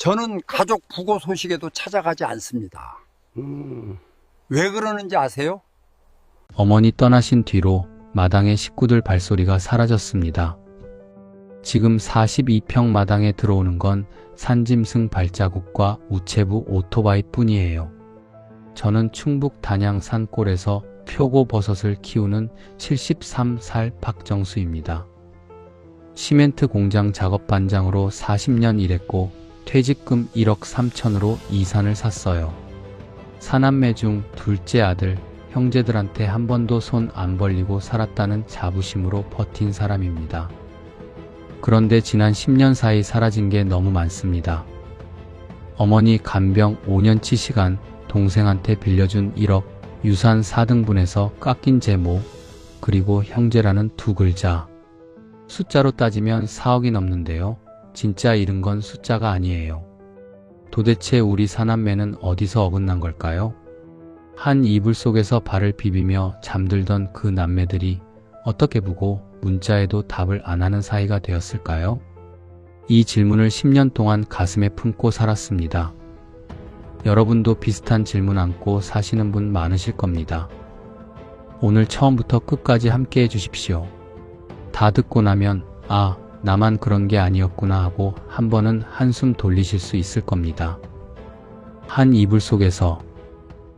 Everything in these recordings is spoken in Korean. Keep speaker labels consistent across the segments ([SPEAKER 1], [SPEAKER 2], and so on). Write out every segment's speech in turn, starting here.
[SPEAKER 1] 저는 가족 부고 소식에도 찾아가지 않습니다. 왜 그러는지 아세요?
[SPEAKER 2] 어머니 떠나신 뒤로 마당의 식구들 발소리가 사라졌습니다. 지금 42평 마당에 들어오는 건 산짐승 발자국과 우체부 오토바이 뿐이에요. 저는 충북 단양 산골에서 표고버섯을 키우는 73살 박정수입니다. 시멘트 공장 작업반장으로 40년 일했고 퇴직금 1억 3천으로 이 산을 샀어요. 사남매 중 둘째 아들, 형제들한테 한 번도 손 안 벌리고 살았다는 자부심으로 버틴 사람입니다. 그런데 지난 10년 사이 사라진 게 너무 많습니다. 어머니 간병 5년치 시간, 동생한테 빌려준 1억, 유산 4등분에서 깎인 제모, 그리고 형제라는 두 글자. 숫자로 따지면 4억이 넘는데요. 진짜 잃은 건 숫자가 아니에요. 도대체 우리 사남매는 어디서 어긋난 걸까요? 한 이불 속에서 발을 비비며 잠들던 그 남매들이 어떻게 보고 문자에도 답을 안 하는 사이가 되었을까요? 이 질문을 10년 동안 가슴에 품고 살았습니다. 여러분도 비슷한 질문 안고 사시는 분 많으실 겁니다. 오늘 처음부터 끝까지 함께 해주십시오. 다 듣고 나면 아, 나만 그런 게 아니었구나 하고 한 번은 한숨 돌리실 수 있을 겁니다. 한 이불 속에서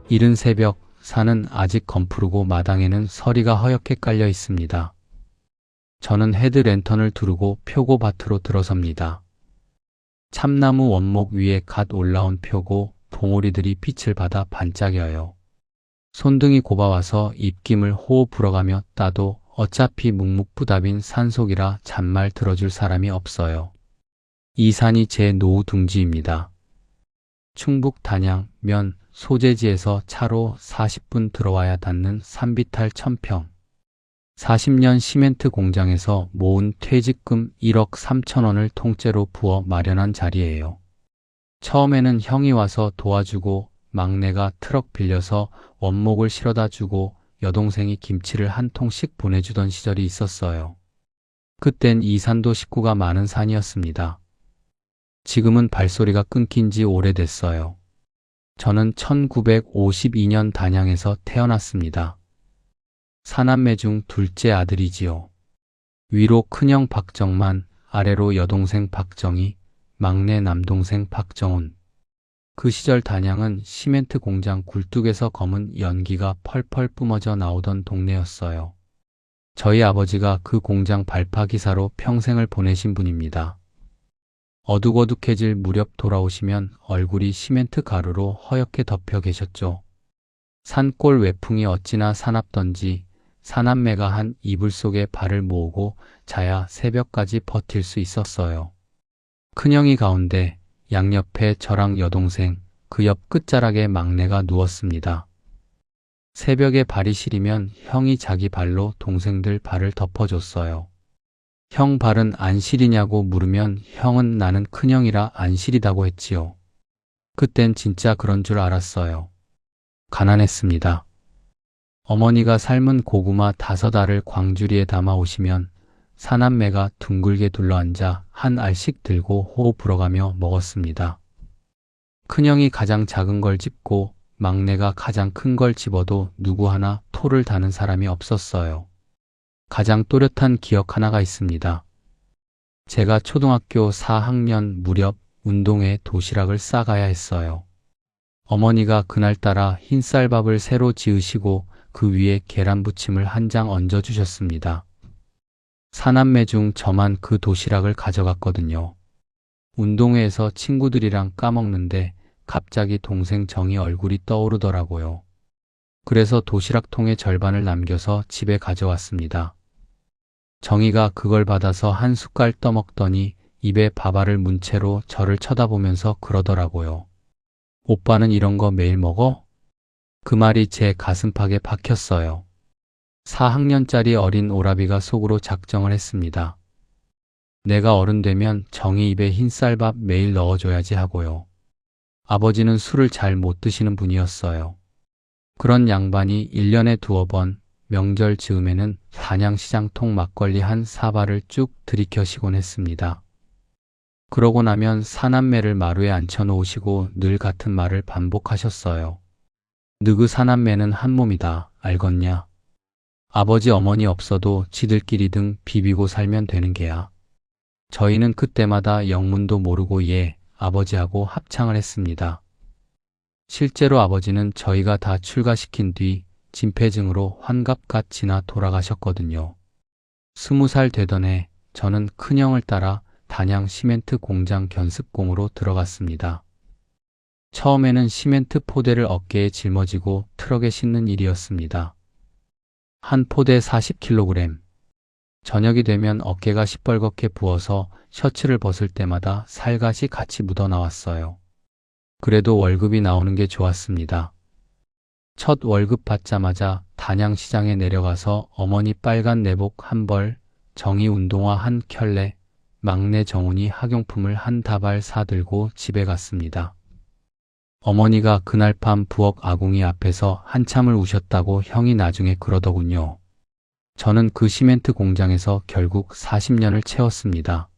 [SPEAKER 2] 이른 새벽, 산은 아직 검푸르고 마당에는 서리가 허옇게 깔려 있습니다. 저는 헤드랜턴을 두르고 표고밭으로 들어섭니다. 참나무 원목 위에 갓 올라온 표고, 봉오리들이 빛을 받아 반짝여요. 손등이 곱아와서 입김을 호흡 불어가며 따도 어차피 묵묵부답인 산속이라 잔말 들어줄 사람이 없어요. 이 산이 제 노후 둥지입니다. 충북 단양 면 소재지에서 차로 40분 들어와야 닿는 산비탈 1000평. 40년 시멘트 공장에서 모은 퇴직금 1억 3천원을 통째로 부어 마련한 자리예요. 처음에는 형이 와서 도와주고 막내가 트럭 빌려서 원목을 실어다 주고 여동생이 김치를 한 통씩 보내주던 시절이 있었어요. 그땐 이 산도 식구가 많은 산이었습니다. 지금은 발소리가 끊긴 지 오래됐어요. 저는 1952년 단양에서 태어났습니다. 사남매 중 둘째 아들이지요. 위로 큰형 박정만, 아래로 여동생 박정희, 막내 남동생 박정훈. 그 시절 단양은 시멘트 공장 굴뚝에서 검은 연기가 펄펄 뿜어져 나오던 동네였어요. 저희 아버지가 그 공장 발파기사로 평생을 보내신 분입니다. 어둑어둑해질 무렵 돌아오시면 얼굴이 시멘트 가루로 허옇게 덮여 계셨죠. 산골 외풍이 어찌나 사납던지 사남매가 한 이불 속에 발을 모으고 자야 새벽까지 버틸 수 있었어요. 큰형이 가운데, 양옆에 저랑 여동생, 그 옆 끝자락에 막내가 누웠습니다. 새벽에 발이 시리면 형이 자기 발로 동생들 발을 덮어줬어요. 형 발은 안 시리냐고 물으면 형은 나는 큰형이라 안 시리다고 했지요. 그땐 진짜 그런 줄 알았어요. 가난했습니다. 어머니가 삶은 고구마 5알을 광주리에 담아 오시면 사남매가 둥글게 둘러앉아 한 알씩 들고 호흡 불어가며 먹었습니다. 큰형이 가장 작은 걸 집고 막내가 가장 큰 걸 집어도 누구 하나 토를 다는 사람이 없었어요. 가장 또렷한 기억 하나가 있습니다. 제가 초등학교 4학년 무렵 운동회 도시락을 싸가야 했어요. 어머니가 그날따라 흰쌀밥을 새로 지으시고 그 위에 계란 부침을 한 장 얹어주셨습니다. 사남매 중 저만 그 도시락을 가져갔거든요. 운동회에서 친구들이랑 까먹는데 갑자기 동생 정이 얼굴이 떠오르더라고요. 그래서 도시락통의 절반을 남겨서 집에 가져왔습니다. 정이가 그걸 받아서 한 숟갈 떠먹더니 입에 밥알을 문 채로 저를 쳐다보면서 그러더라고요. 오빠는 이런 거 매일 먹어? 그 말이 제 가슴팍에 박혔어요. 4학년짜리 어린 오라비가 속으로 작정을 했습니다. 내가 어른 되면 정이 입에 흰쌀밥 매일 넣어줘야지 하고요. 아버지는 술을 잘 못 드시는 분이었어요. 그런 양반이 1년에 2번 명절 즈음에는 단양시장통 막걸리 한 사발을 쭉 들이켜시곤 했습니다. 그러고 나면 사남매를 마루에 앉혀놓으시고 늘 같은 말을 반복하셨어요. 너그 사남매는 한 몸이다. 알겠냐? 아버지 어머니 없어도 지들끼리 등 비비고 살면 되는 게야. 저희는 그때마다 영문도 모르고 아버지하고 합창을 했습니다. 실제로 아버지는 저희가 다 출가시킨 뒤 진폐증으로 환갑갓 지나 돌아가셨거든요. 20살 되던 해 저는 큰형을 따라 단양 시멘트 공장 견습공으로 들어갔습니다. 처음에는 시멘트 포대를 어깨에 짊어지고 트럭에 싣는 일이었습니다. 한 포대 40kg. 저녁이 되면 어깨가 시뻘겋게 부어서 셔츠를 벗을 때마다 살갗이 같이 묻어나왔어요. 그래도 월급이 나오는 게 좋았습니다. 첫 월급 받자마자 단양시장에 내려가서 어머니 빨간 내복 한 벌, 정희 운동화 한 켤레, 막내 정훈이 학용품을 한 다발 사들고 집에 갔습니다. 어머니가 그날 밤 부엌 아궁이 앞에서 한참을 우셨다고 형이 나중에 그러더군요. 저는 그 시멘트 공장에서 결국 40년을 채웠습니다.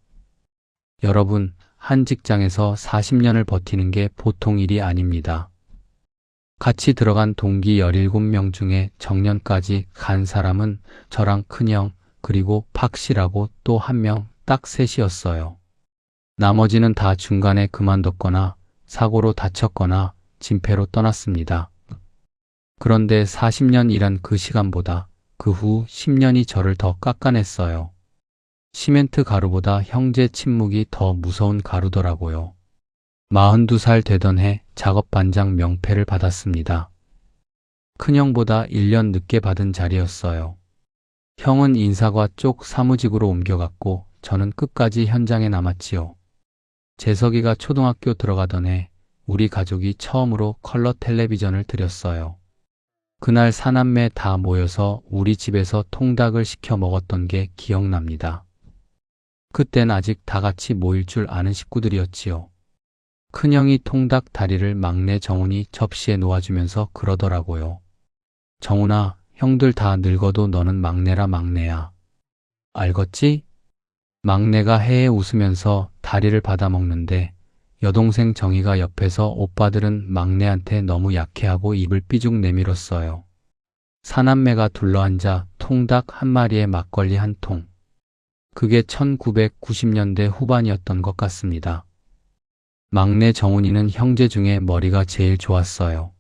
[SPEAKER 2] 여러분, 한 직장에서 40년을 버티는 게 보통 일이 아닙니다. 같이 들어간 동기 17명 중에 정년까지 간 사람은 저랑 큰형, 그리고 팍씨라고 또 한 명, 딱 셋이었어요. 나머지는 다 중간에 그만뒀거나 사고로 다쳤거나 진폐로 떠났습니다. 그런데 40년 일한 그 시간보다 그 후 10년이 저를 더 깎아냈어요. 시멘트 가루보다 형제 침묵이 더 무서운 가루더라고요. 42살 되던 해 작업 반장 명패를 받았습니다. 큰형보다 1년 늦게 받은 자리였어요. 형은 인사과 쪽 사무직으로 옮겨갔고 저는 끝까지 현장에 남았지요. 재석이가 초등학교 들어가던 해 우리 가족이 처음으로 컬러 텔레비전을 들였어요. 그날 사남매 다 모여서 우리 집에서 통닭을 시켜 먹었던 게 기억납니다. 그땐 아직 다 같이 모일 줄 아는 식구들이었지요. 큰형이 통닭 다리를 막내 정훈이 접시에 놓아주면서 그러더라고요. 정훈아, 형들 다 늙어도 너는 막내라 막내야. 알겠지? 막내가 해에 웃으면서 다리를 받아 먹는데 여동생 정희가 옆에서 오빠들은 막내한테 너무 약해하고 입을 삐죽 내밀었어요. 사남매가 둘러앉아 통닭 한 마리에 막걸리 한 통. 그게 1990년대 후반이었던 것 같습니다. 막내 정훈이는 형제 중에 머리가 제일 좋았어요.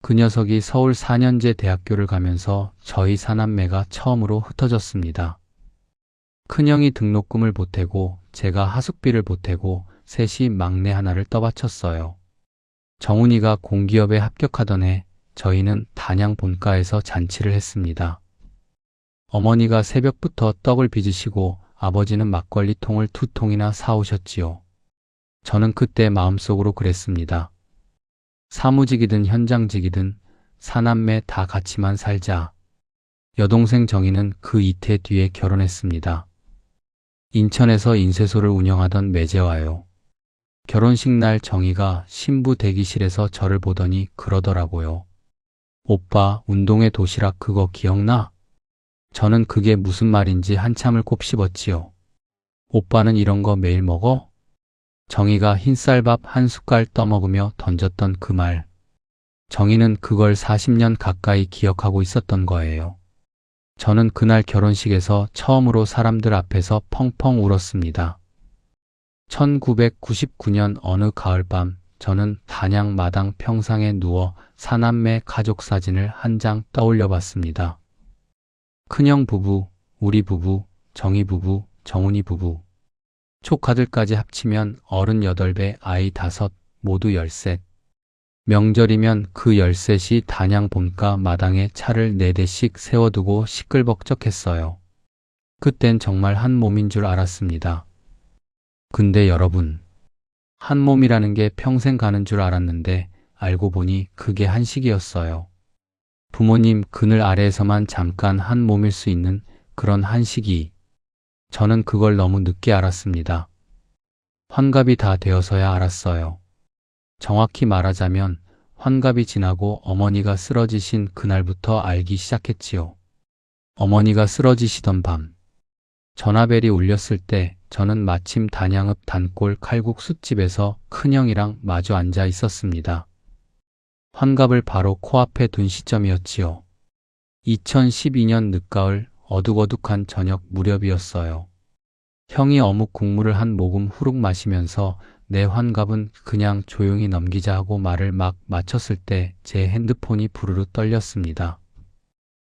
[SPEAKER 2] 그 녀석이 서울 4년제 대학교를 가면서 저희 사남매가 처음으로 흩어졌습니다. 큰형이 등록금을 보태고 제가 하숙비를 보태고 셋이 막내 하나를 떠받쳤어요. 정훈이가 공기업에 합격하던 해 저희는 단양 본가에서 잔치를 했습니다. 어머니가 새벽부터 떡을 빚으시고 아버지는 막걸리 통을 2통이나 사오셨지요. 저는 그때 마음속으로 그랬습니다. 사무직이든 현장직이든 사남매 다 같이만 살자. 여동생 정희는 그 이태 뒤에 결혼했습니다. 인천에서 인쇄소를 운영하던 매제와요. 결혼식 날 정희가 신부 대기실에서 저를 보더니 그러더라고요. 오빠, 운동회 도시락 그거 기억나? 저는 그게 무슨 말인지 한참을 곱씹었지요. 오빠는 이런 거 매일 먹어? 정희가 흰쌀밥 한 숟갈 떠먹으며 던졌던 그 말. 정희는 그걸 40년 가까이 기억하고 있었던 거예요. 저는 그날 결혼식에서 처음으로 사람들 앞에서 펑펑 울었습니다. 1999년 어느 가을밤 저는 단양 마당 평상에 누워 사남매 가족 사진을 한 장 떠올려 봤습니다. 큰형 부부, 우리 부부, 정희 부부, 정훈이 부부. 조카들까지 합치면 38배, 아이 5, 모두 13. 명절이면 그 13이 단양 본가 마당에 차를 4대씩 세워두고 시끌벅적했어요. 그땐 정말 한 몸인 줄 알았습니다. 근데 여러분, 한 몸이라는 게 평생 가는 줄 알았는데 알고 보니 그게 한식이었어요. 부모님 그늘 아래에서만 잠깐 한 몸일 수 있는 그런 한식이. 저는 그걸 너무 늦게 알았습니다. 환갑이 다 되어서야 알았어요. 정확히 말하자면 환갑이 지나고 어머니가 쓰러지신 그날부터 알기 시작했지요. 어머니가 쓰러지시던 밤. 전화벨이 울렸을 때 저는 마침 단양읍 단골 칼국수집에서 큰형이랑 마주 앉아 있었습니다. 환갑을 바로 코앞에 둔 시점이었지요. 2012년 늦가을 어둑어둑한 저녁 무렵이었어요. 형이 어묵 국물을 한 모금 후룩 마시면서 내 환갑은 그냥 조용히 넘기자 하고 말을 막 마쳤을 때 제 핸드폰이 부르르 떨렸습니다.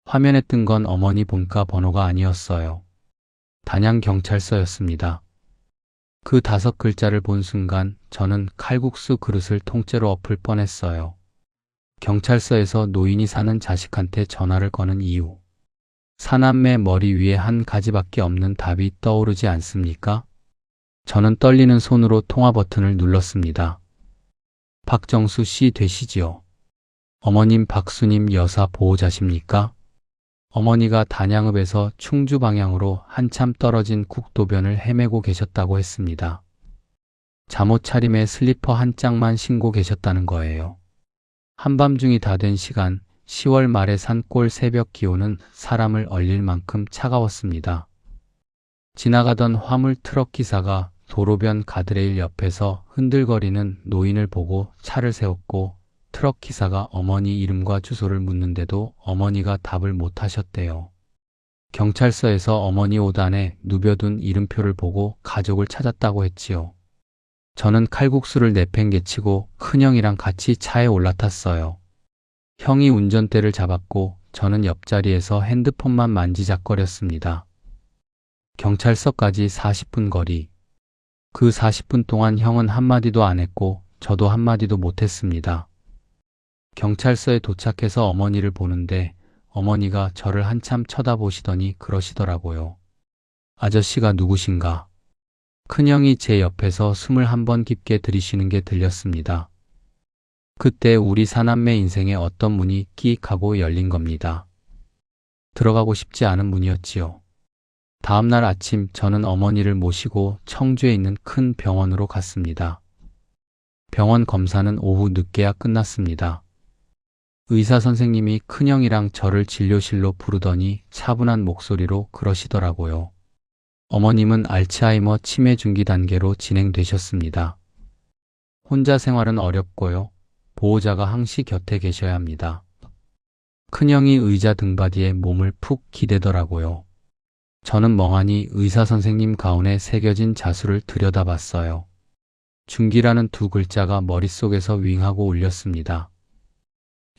[SPEAKER 2] 화면에 뜬 건 어머니 본가 번호가 아니었어요. 단양경찰서였습니다. 그 5글자를 본 순간 저는 칼국수 그릇을 통째로 엎을 뻔했어요. 경찰서에서 노인이 사는 자식한테 전화를 거는 이유. 사남매 머리 위에 한 가지밖에 없는 답이 떠오르지 않습니까? 저는 떨리는 손으로 통화 버튼을 눌렀습니다. 박정수 씨 되시지요? 어머님 박수님 여사 보호자십니까? 어머니가 단양읍에서 충주 방향으로 한참 떨어진 국도변을 헤매고 계셨다고 했습니다. 잠옷 차림에 슬리퍼 한 짝만 신고 계셨다는 거예요. 한밤중이 다 된 시간, 10월 말의 산골 새벽 기온은 사람을 얼릴 만큼 차가웠습니다. 지나가던 화물 트럭 기사가 도로변 가드레일 옆에서 흔들거리는 노인을 보고 차를 세웠고 트럭 기사가 어머니 이름과 주소를 묻는데도 어머니가 답을 못 하셨대요. 경찰서에서 어머니 옷안에 누벼둔 이름표를 보고 가족을 찾았다고 했지요. 저는 칼국수를 내팽개치고 큰형이랑 같이 차에 올라탔어요. 형이 운전대를 잡았고 저는 옆자리에서 핸드폰만 만지작거렸습니다. 경찰서까지 40분 거리. 그 40분 동안 형은 한마디도 안 했고 저도 한마디도 못 했습니다. 경찰서에 도착해서 어머니를 보는데 어머니가 저를 한참 쳐다보시더니 그러시더라고요. 아저씨가 누구신가? 큰형이 제 옆에서 숨을 한번 깊게 들이쉬는 게 들렸습니다. 그때 우리 사남매 인생에 어떤 문이 끼익 하고 열린 겁니다. 들어가고 싶지 않은 문이었지요. 다음날 아침 저는 어머니를 모시고 청주에 있는 큰 병원으로 갔습니다. 병원 검사는 오후 늦게야 끝났습니다. 의사 선생님이 큰형이랑 저를 진료실로 부르더니 차분한 목소리로 그러시더라고요. 어머님은 알츠하이머 치매 중기 단계로 진행되셨습니다. 혼자 생활은 어렵고요. 보호자가 항시 곁에 계셔야 합니다. 큰형이 의자 등받이에 몸을 푹 기대더라고요. 저는 멍하니 의사 선생님 가운에 새겨진 자수를 들여다봤어요. 중기라는 2글자가 머릿속에서 윙하고 울렸습니다.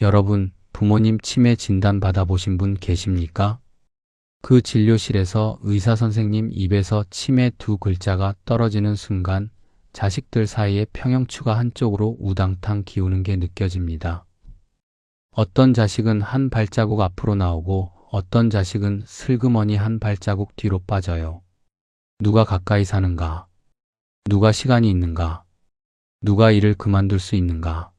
[SPEAKER 2] 여러분, 부모님 치매 진단 받아보신 분 계십니까? 그 진료실에서 의사 선생님 입에서 치매 2글자가 떨어지는 순간 자식들 사이에 평형추가 한쪽으로 우당탕 기우는 게 느껴집니다. 어떤 자식은 한 발자국 앞으로 나오고 어떤 자식은 슬그머니 한 발자국 뒤로 빠져요. 누가 가까이 사는가? 누가 시간이 있는가? 누가 일을 그만둘 수 있는가?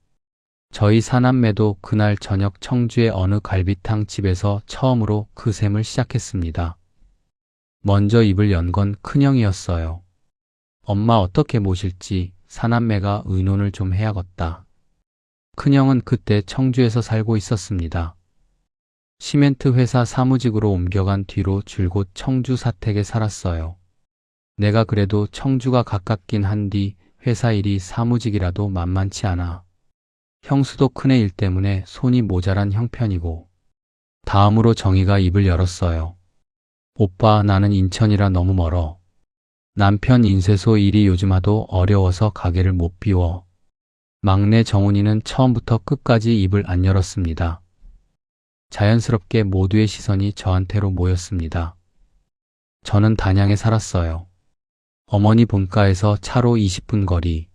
[SPEAKER 2] 저희 사남매도 그날 저녁 청주의 어느 갈비탕 집에서 처음으로 그 셈을 시작했습니다. 먼저 입을 연 건 큰형이었어요. 엄마 어떻게 모실지 사남매가 의논을 좀 해야겠다. 큰형은 그때 청주에서 살고 있었습니다. 시멘트 회사 사무직으로 옮겨간 뒤로 줄곧 청주 사택에 살았어요. 내가 그래도 청주가 가깝긴 한디 회사 일이 사무직이라도 만만치 않아. 형수도 큰애 일 때문에 손이 모자란 형편이고. 다음으로 정희가 입을 열었어요. 오빠, 나는 인천이라 너무 멀어. 남편 인쇄소 일이 요즘 하도 어려워서 가게를 못 비워. 막내 정훈이는 처음부터 끝까지 입을 안 열었습니다. 자연스럽게 모두의 시선이 저한테로 모였습니다. 저는 단양에 살았어요. 어머니 본가에서 차로 20분 거리.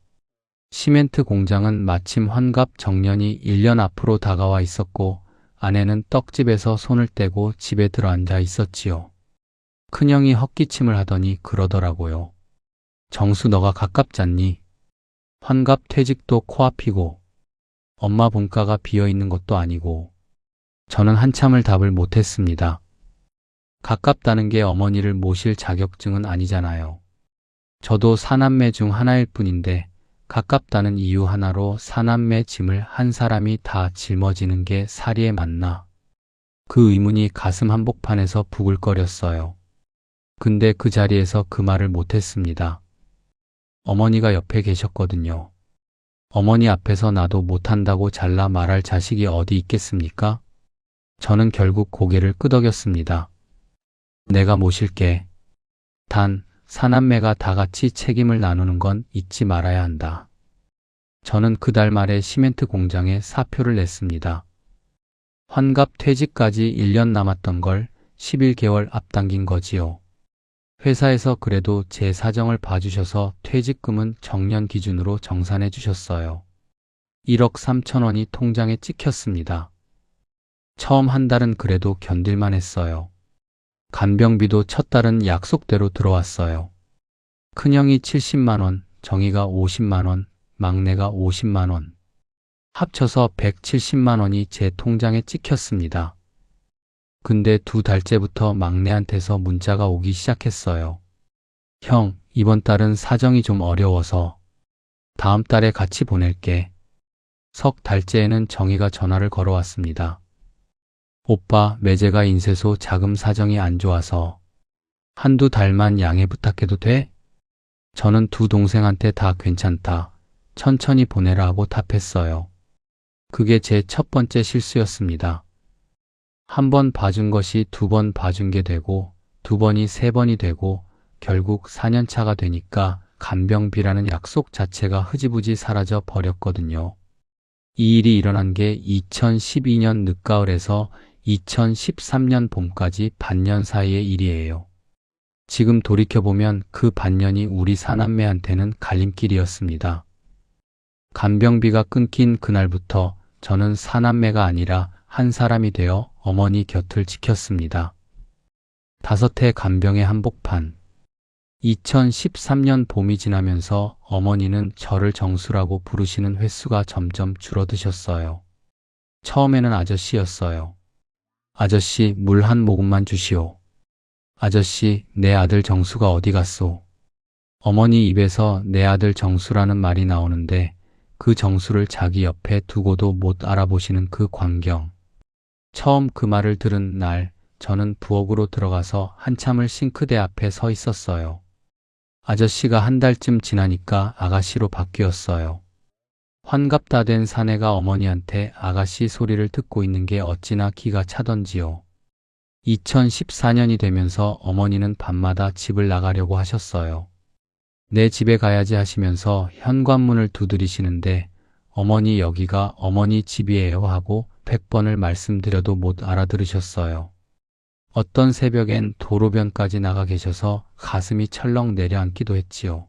[SPEAKER 2] 시멘트 공장은 마침 환갑 정년이 1년 앞으로 다가와 있었고 아내는 떡집에서 손을 떼고 집에 들어앉아 있었지요. 큰형이 헛기침을 하더니 그러더라고요. 정수, 너가 가깝잖니? 환갑 퇴직도 코앞이고 엄마 본가가 비어있는 것도 아니고. 저는 한참을 답을 못했습니다. 가깝다는 게 어머니를 모실 자격증은 아니잖아요. 저도 사남매 중 하나일 뿐인데 가깝다는 이유 하나로 사남매 짐을 한 사람이 다 짊어지는 게 사리에 맞나? 그 의문이 가슴 한복판에서 부글거렸어요. 근데 그 자리에서 그 말을 못했습니다. 어머니가 옆에 계셨거든요. 어머니 앞에서 나도 못한다고 잘라 말할 자식이 어디 있겠습니까? 저는 결국 고개를 끄덕였습니다. 내가 모실게. 단, 사남매가 다 같이 책임을 나누는 건 잊지 말아야 한다. 저는 그달 말에 시멘트 공장에 사표를 냈습니다. 환갑 퇴직까지 1년 남았던 걸 11개월 앞당긴 거지요. 회사에서 그래도 제 사정을 봐주셔서 퇴직금은 정년 기준으로 정산해 주셨어요. 1억 3천원이 통장에 찍혔습니다. 처음 한 달은 그래도 견딜만 했어요. 간병비도 첫 달은 약속대로 들어왔어요. 큰형이 70만원, 정희가 50만원, 막내가 50만원. 합쳐서 170만원이 제 통장에 찍혔습니다. 근데 2달째부터 막내한테서 문자가 오기 시작했어요. 형, 이번 달은 사정이 좀 어려워서 다음 달에 같이 보낼게. 석 달째에는 정희가 전화를 걸어왔습니다. 오빠, 매제가 인쇄소 자금 사정이 안 좋아서 한두 달만 양해 부탁해도 돼? 저는 두 동생한테 다 괜찮다. 천천히 보내라 하고 답했어요. 그게 제 첫 번째 실수였습니다. 한 번 봐준 것이 2번 봐준 게 되고 2번이 3번이 되고 결국 4년차가 되니까 간병비라는 약속 자체가 흐지부지 사라져 버렸거든요. 이 일이 일어난 게 2012년 늦가을에서 2013년 봄까지 반년 사이의 일이에요. 지금 돌이켜보면 그 반년이 우리 사남매한테는 갈림길이었습니다. 간병비가 끊긴 그날부터 저는 사남매가 아니라 한 사람이 되어 어머니 곁을 지켰습니다. 5해 간병의 한복판. 2013년 봄이 지나면서 어머니는 저를 정수라고 부르시는 횟수가 점점 줄어드셨어요. 처음에는 아저씨였어요. 아저씨, 물 한 모금만 주시오. 아저씨, 내 아들 정수가 어디 갔소? 어머니 입에서 내 아들 정수라는 말이 나오는데 그 정수를 자기 옆에 두고도 못 알아보시는 그 광경. 처음 그 말을 들은 날, 저는 부엌으로 들어가서 한참을 싱크대 앞에 서 있었어요. 아저씨가 한 달쯤 지나니까 아가씨로 바뀌었어요. 환갑 다 된 사내가 어머니한테 아가씨 소리를 듣고 있는 게 어찌나 기가 차던지요. 2014년이 되면서 어머니는 밤마다 집을 나가려고 하셨어요. 내 집에 가야지 하시면서 현관문을 두드리시는데 어머니 여기가 어머니 집이에요 하고 100번을 말씀드려도 못 알아들으셨어요. 어떤 새벽엔 도로변까지 나가 계셔서 가슴이 철렁 내려앉기도 했지요.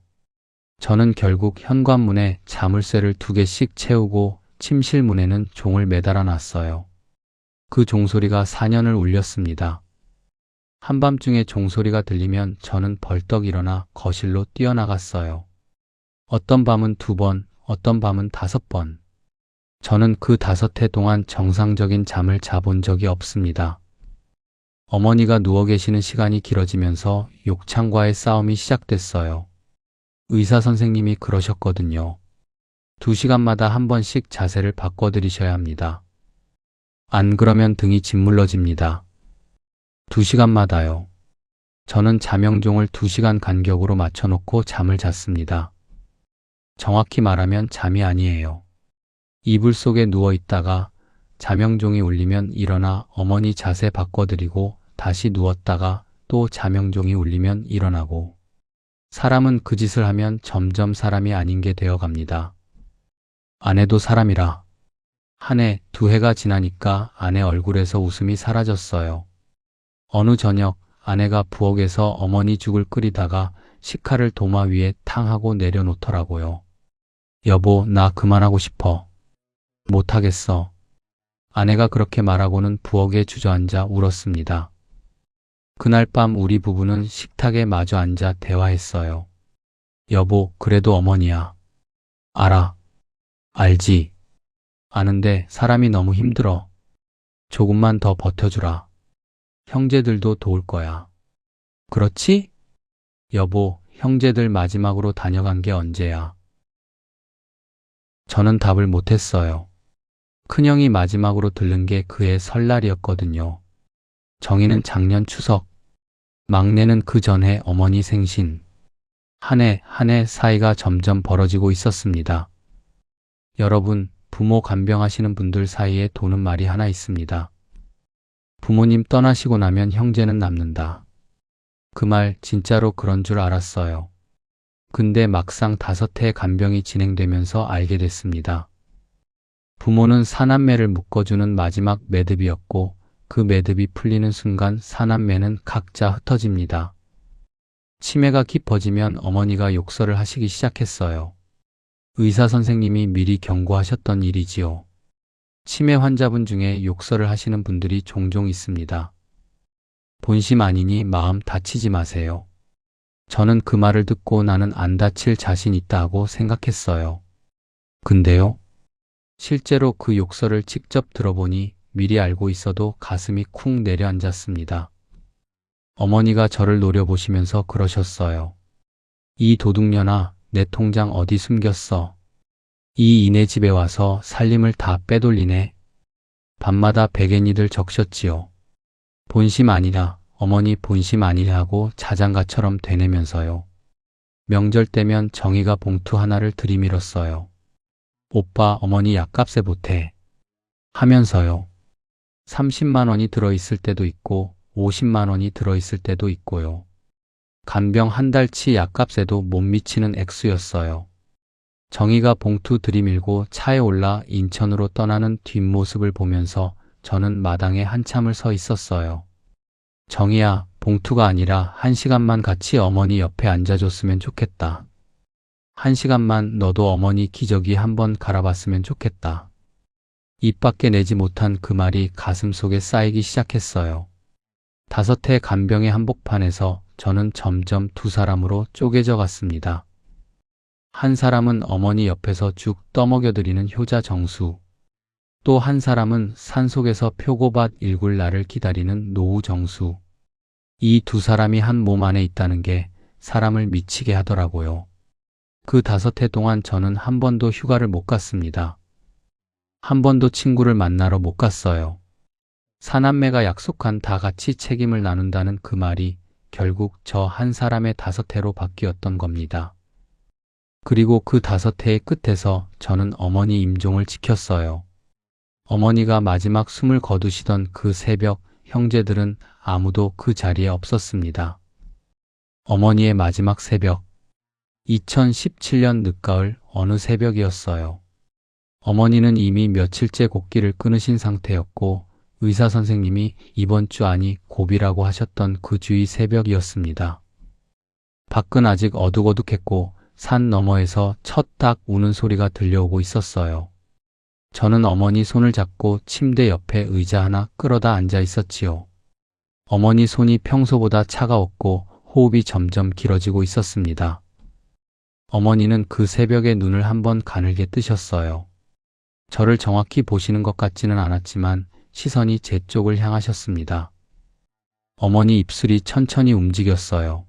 [SPEAKER 2] 저는 결국 현관문에 자물쇠를 2개씩 채우고 침실 문에는 종을 매달아 놨어요. 그 종소리가 4년을 울렸습니다. 한밤중에 종소리가 들리면 저는 벌떡 일어나 거실로 뛰어나갔어요. 어떤 밤은 2번, 어떤 밤은 5번. 저는 그 5해 동안 정상적인 잠을 자본 적이 없습니다. 어머니가 누워 계시는 시간이 길어지면서 욕창과의 싸움이 시작됐어요. 의사 선생님이 그러셨거든요. 2시간마다 한 번씩 자세를 바꿔드리셔야 합니다. 안 그러면 등이 짓물러집니다. 2시간마다요. 저는 자명종을 2시간 간격으로 맞춰놓고 잠을 잤습니다. 정확히 말하면 잠이 아니에요. 이불 속에 누워 있다가 자명종이 울리면 일어나 어머니 자세 바꿔드리고 다시 누웠다가 또 자명종이 울리면 일어나고. 사람은 그 짓을 하면 점점 사람이 아닌 게 되어갑니다. 아내도 사람이라. 한 해, 2해가 지나니까 아내 얼굴에서 웃음이 사라졌어요. 어느 저녁 아내가 부엌에서 어머니 죽을 끓이다가 식칼을 도마 위에 탕 하고 내려놓더라고요. 여보, 나 그만하고 싶어. 못하겠어. 아내가 그렇게 말하고는 부엌에 주저앉아 울었습니다. 그날 밤 우리 부부는 식탁에 마주 앉아 대화했어요. 여보, 그래도 어머니야. 알아. 알지. 아는데 사람이 너무 힘들어. 조금만 더 버텨주라. 형제들도 도울 거야. 그렇지? 여보, 형제들 마지막으로 다녀간 게 언제야? 저는 답을 못했어요. 큰형이 마지막으로 들른 게 그해 설날이었거든요. 정희는 작년 추석. 막내는 그 전에 어머니 생신. 한 해 한 해 사이가 점점 벌어지고 있었습니다. 여러분, 부모 간병하시는 분들 사이에 도는 말이 하나 있습니다. 부모님 떠나시고 나면 형제는 남는다. 그 말 진짜로 그런 줄 알았어요. 근데 막상 5해 간병이 진행되면서 알게 됐습니다. 부모는 사남매를 묶어주는 마지막 매듭이었고 그 매듭이 풀리는 순간 사남매는 각자 흩어집니다. 치매가 깊어지면 어머니가 욕설을 하시기 시작했어요. 의사 선생님이 미리 경고하셨던 일이지요. 치매 환자분 중에 욕설을 하시는 분들이 종종 있습니다. 본심 아니니 마음 다치지 마세요. 저는 그 말을 듣고 나는 안 다칠 자신 있다 하고 생각했어요. 근데요, 실제로 그 욕설을 직접 들어보니 미리 알고 있어도 가슴이 쿵 내려앉았습니다. 어머니가 저를 노려보시면서 그러셨어요. 이 도둑년아, 내 통장 어디 숨겼어? 이 이네 집에 와서 살림을 다 빼돌리네. 밤마다 백엔이들 적셨지요. 본심 아니라, 어머니 본심 아니라 하고 자장가처럼 되뇌면서요. 명절 때면 정희가 봉투 하나를 들이밀었어요. 오빠, 어머니 약값에 보태. 하면서요. 30만 원이 들어있을 때도 있고 50만 원이 들어있을 때도 있고요. 간병 한 달치 약값에도 못 미치는 액수였어요. 정희가 봉투 들이밀고 차에 올라 인천으로 떠나는 뒷모습을 보면서 저는 마당에 한참을 서 있었어요. 정희야, 봉투가 아니라 1시간만 같이 어머니 옆에 앉아줬으면 좋겠다. 1시간만 너도 어머니 기저귀 한번 갈아봤으면 좋겠다. 입 밖에 내지 못한 그 말이 가슴 속에 쌓이기 시작했어요. 5해 간병의 한복판에서 저는 점점 두 사람으로 쪼개져 갔습니다. 한 사람은 어머니 옆에서 죽 떠먹여드리는 효자 정수, 또 한 사람은 산속에서 표고밭 일굴 날을 기다리는 노후 정수. 이 두 사람이 한 몸 안에 있다는 게 사람을 미치게 하더라고요. 그 5해 동안 저는 한 번도 휴가를 못 갔습니다. 한 번도 친구를 만나러 못 갔어요. 사남매가 약속한 다 같이 책임을 나눈다는 그 말이 결국 저 한 사람의 5해로 바뀌었던 겁니다. 그리고 그 5해의 끝에서 저는 어머니 임종을 지켰어요. 어머니가 마지막 숨을 거두시던 그 새벽, 형제들은 아무도 그 자리에 없었습니다. 어머니의 마지막 새벽, 2017년 늦가을 어느 새벽이었어요. 어머니는 이미 며칠째 곡기를 끊으신 상태였고 의사 선생님이 이번 주 안이 고비라고 하셨던 그 주의 새벽이었습니다. 밖은 아직 어둑어둑했고 산 너머에서 첫 닭 우는 소리가 들려오고 있었어요. 저는 어머니 손을 잡고 침대 옆에 의자 하나 끌어다 앉아 있었지요. 어머니 손이 평소보다 차가웠고 호흡이 점점 길어지고 있었습니다. 어머니는 그 새벽에 눈을 한번 가늘게 뜨셨어요. 저를 정확히 보시는 것 같지는 않았지만 시선이 제 쪽을 향하셨습니다. 어머니 입술이 천천히 움직였어요.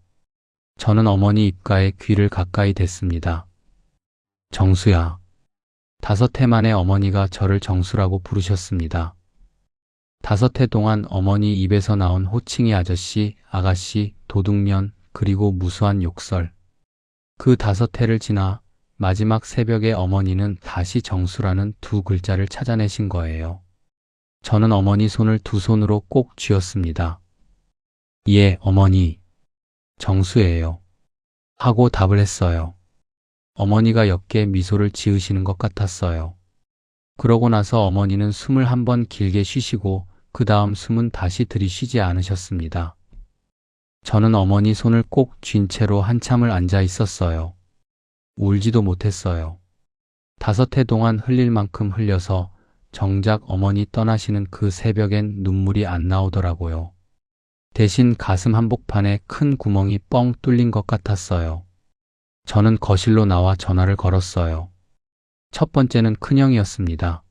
[SPEAKER 2] 저는 어머니 입가에 귀를 가까이 댔습니다. 정수야. 5해 만에 어머니가 저를 정수라고 부르셨습니다. 5해 동안 어머니 입에서 나온 호칭이 아저씨, 아가씨, 도둑년, 그리고 무수한 욕설. 그 5해를 지나 마지막 새벽에 어머니는 다시 정수라는 2글자를 찾아내신 거예요. 저는 어머니 손을 2손으로 꼭 쥐었습니다. 예, 어머니. 정수예요. 하고 답을 했어요. 어머니가 옅게 미소를 지으시는 것 같았어요. 그러고 나서 어머니는 숨을 한번 길게 쉬시고 그 다음 숨은 다시 들이쉬지 않으셨습니다. 저는 어머니 손을 꼭 쥔 채로 한참을 앉아 있었어요. 울지도 못했어요. 5해 동안 흘릴 만큼 흘려서 정작 어머니 떠나시는 그 새벽엔 눈물이 안 나오더라고요. 대신 가슴 한복판에 큰 구멍이 뻥 뚫린 것 같았어요. 저는 거실로 나와 전화를 걸었어요. 첫 번째는 큰형이었습니다.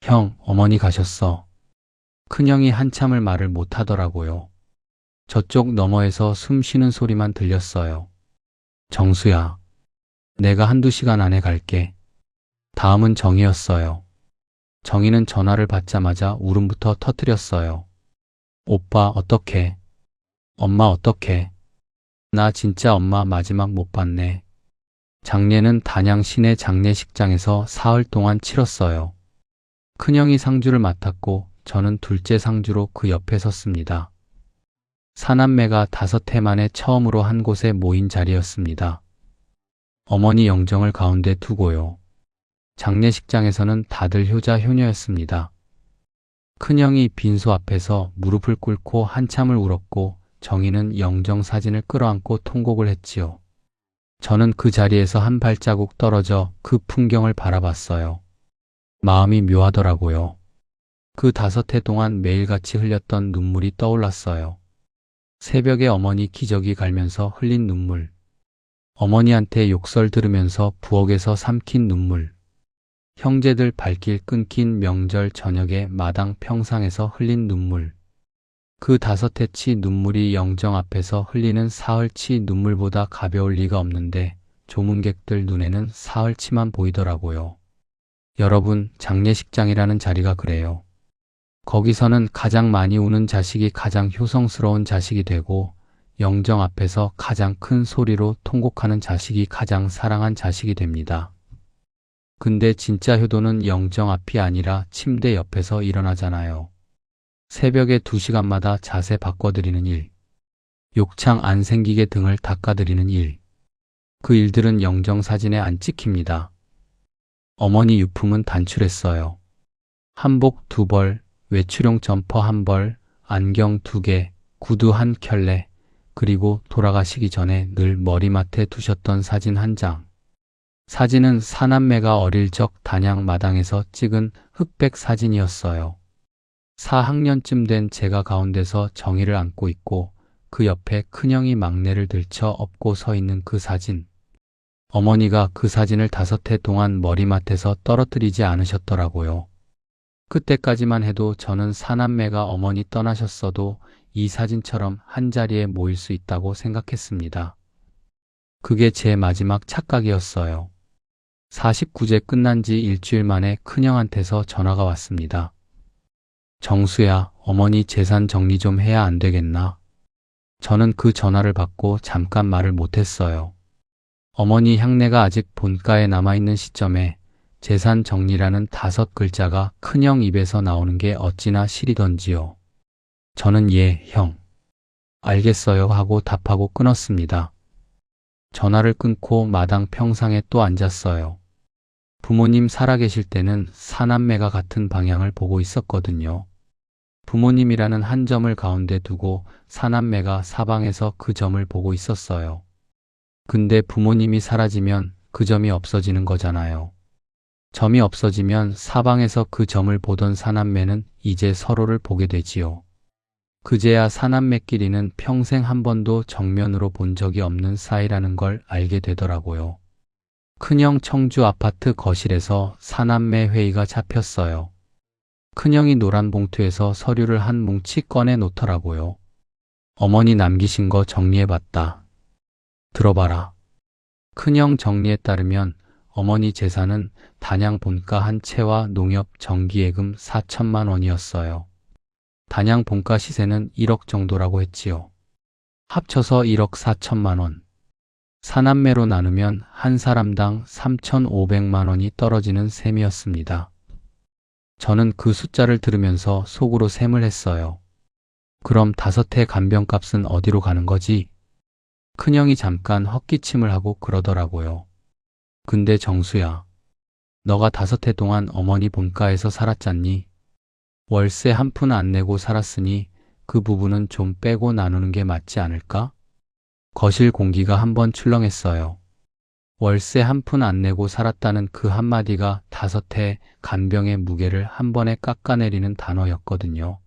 [SPEAKER 2] 형, 어머니 가셨어. 큰형이 한참을 말을 못 하더라고요. 저쪽 너머에서 숨 쉬는 소리만 들렸어요. 정수야. 내가 1~2시간 안에 갈게. 다음은 정희였어요. 정희는 전화를 받자마자 울음부터 터뜨렸어요. 오빠, 어떡해. 엄마 어떡해? 나 진짜 엄마 마지막 못 봤네. 장례는 단양 시내 장례식장에서 사흘 동안 치렀어요. 큰형이 상주를 맡았고 저는 둘째 상주로 그 옆에 섰습니다. 사남매가 5해 만에 처음으로 한 곳에 모인 자리였습니다. 어머니 영정을 가운데 두고요. 장례식장에서는 다들 효자 효녀였습니다. 큰형이 빈소 앞에서 무릎을 꿇고 한참을 울었고 정희는 영정 사진을 끌어안고 통곡을 했지요. 저는 그 자리에서 한 발자국 떨어져 그 풍경을 바라봤어요. 마음이 묘하더라고요. 그 5해 동안 매일같이 흘렸던 눈물이 떠올랐어요. 새벽에 어머니 기저귀 갈면서 흘린 눈물. 어머니한테 욕설 들으면서 부엌에서 삼킨 눈물. 형제들 발길 끊긴 명절 저녁에 마당 평상에서 흘린 눈물. 그 5해치 눈물이 영정 앞에서 흘리는 사흘치 눈물보다 가벼울 리가 없는데 조문객들 눈에는 사흘치만 보이더라고요. 여러분, 장례식장이라는 자리가 그래요. 거기서는 가장 많이 우는 자식이 가장 효성스러운 자식이 되고 영정 앞에서 가장 큰 소리로 통곡하는 자식이 가장 사랑한 자식이 됩니다. 근데 진짜 효도는 영정 앞이 아니라 침대 옆에서 일어나잖아요. 새벽에 2시간마다 자세 바꿔드리는 일. 욕창 안 생기게 등을 닦아드리는 일. 그 일들은 영정 사진에 안 찍힙니다. 어머니 유품은 단출했어요. 한복 2벌, 외출용 점퍼 1벌, 안경 2개, 구두 1켤레, 그리고 돌아가시기 전에 늘 머리맡에 두셨던 사진 1장. 사진은 사남매가 어릴 적 단양 마당에서 찍은 흑백 사진이었어요. 4학년쯤 된 제가 가운데서 정희를 안고 있고 그 옆에 큰형이 막내를 들쳐 업고 서 있는 그 사진. 어머니가 그 사진을 5해 동안 머리맡에서 떨어뜨리지 않으셨더라고요. 그때까지만 해도 저는 사남매가 어머니 떠나셨어도 이 사진처럼 한자리에 모일 수 있다고 생각했습니다. 그게 제 마지막 착각이었어요. 49제 끝난 지 일주일 만에 큰형한테서 전화가 왔습니다. 정수야, 어머니 재산 정리 좀 해야 안 되겠나? 저는 그 전화를 받고 잠깐 말을 못했어요. 어머니 향내가 아직 본가에 남아있는 시점에 재산 정리라는 5글자가 큰형 입에서 나오는 게 어찌나 시리던지요. 저는 예, 형. 알겠어요 하고 답하고 끊었습니다. 전화를 끊고 마당 평상에 또 앉았어요. 부모님 살아계실 때는 사남매가 같은 방향을 보고 있었거든요. 부모님이라는 한 점을 가운데 두고 사남매가 사방에서 그 점을 보고 있었어요. 근데 부모님이 사라지면 그 점이 없어지는 거잖아요. 점이 없어지면 사방에서 그 점을 보던 사남매는 이제 서로를 보게 되지요. 그제야 사남매끼리는 평생 한 번도 정면으로 본 적이 없는 사이라는 걸 알게 되더라고요. 큰형 청주 아파트 거실에서 사남매 회의가 잡혔어요. 큰형이 노란 봉투에서 서류를 한 뭉치 꺼내 놓더라고요. 어머니 남기신 거 정리해봤다. 들어봐라. 큰형 정리에 따르면 어머니 재산은 단양 본가 한 채와 농협 정기예금 4천만 원이었어요. 단양 본가 시세는 1억 정도라고 했지요. 합쳐서 1억 4천만 원. 사남매로 나누면 한 사람당 3,500만 원이 떨어지는 셈이었습니다. 저는 그 숫자를 들으면서 속으로 셈을 했어요. 그럼 5해 간병값은 어디로 가는 거지? 큰형이 잠깐 헛기침을 하고 그러더라고요. 근데 정수야, 너가 5해 동안 어머니 본가에서 살았잖니? 월세 한 푼 안 내고 살았으니 그 부분은 좀 빼고 나누는 게 맞지 않을까? 거실 공기가 한번 출렁했어요. 월세 한 푼 안 내고 살았다는 그 한마디가 5해 간병의 무게를 한 번에 깎아내리는 단어였거든요.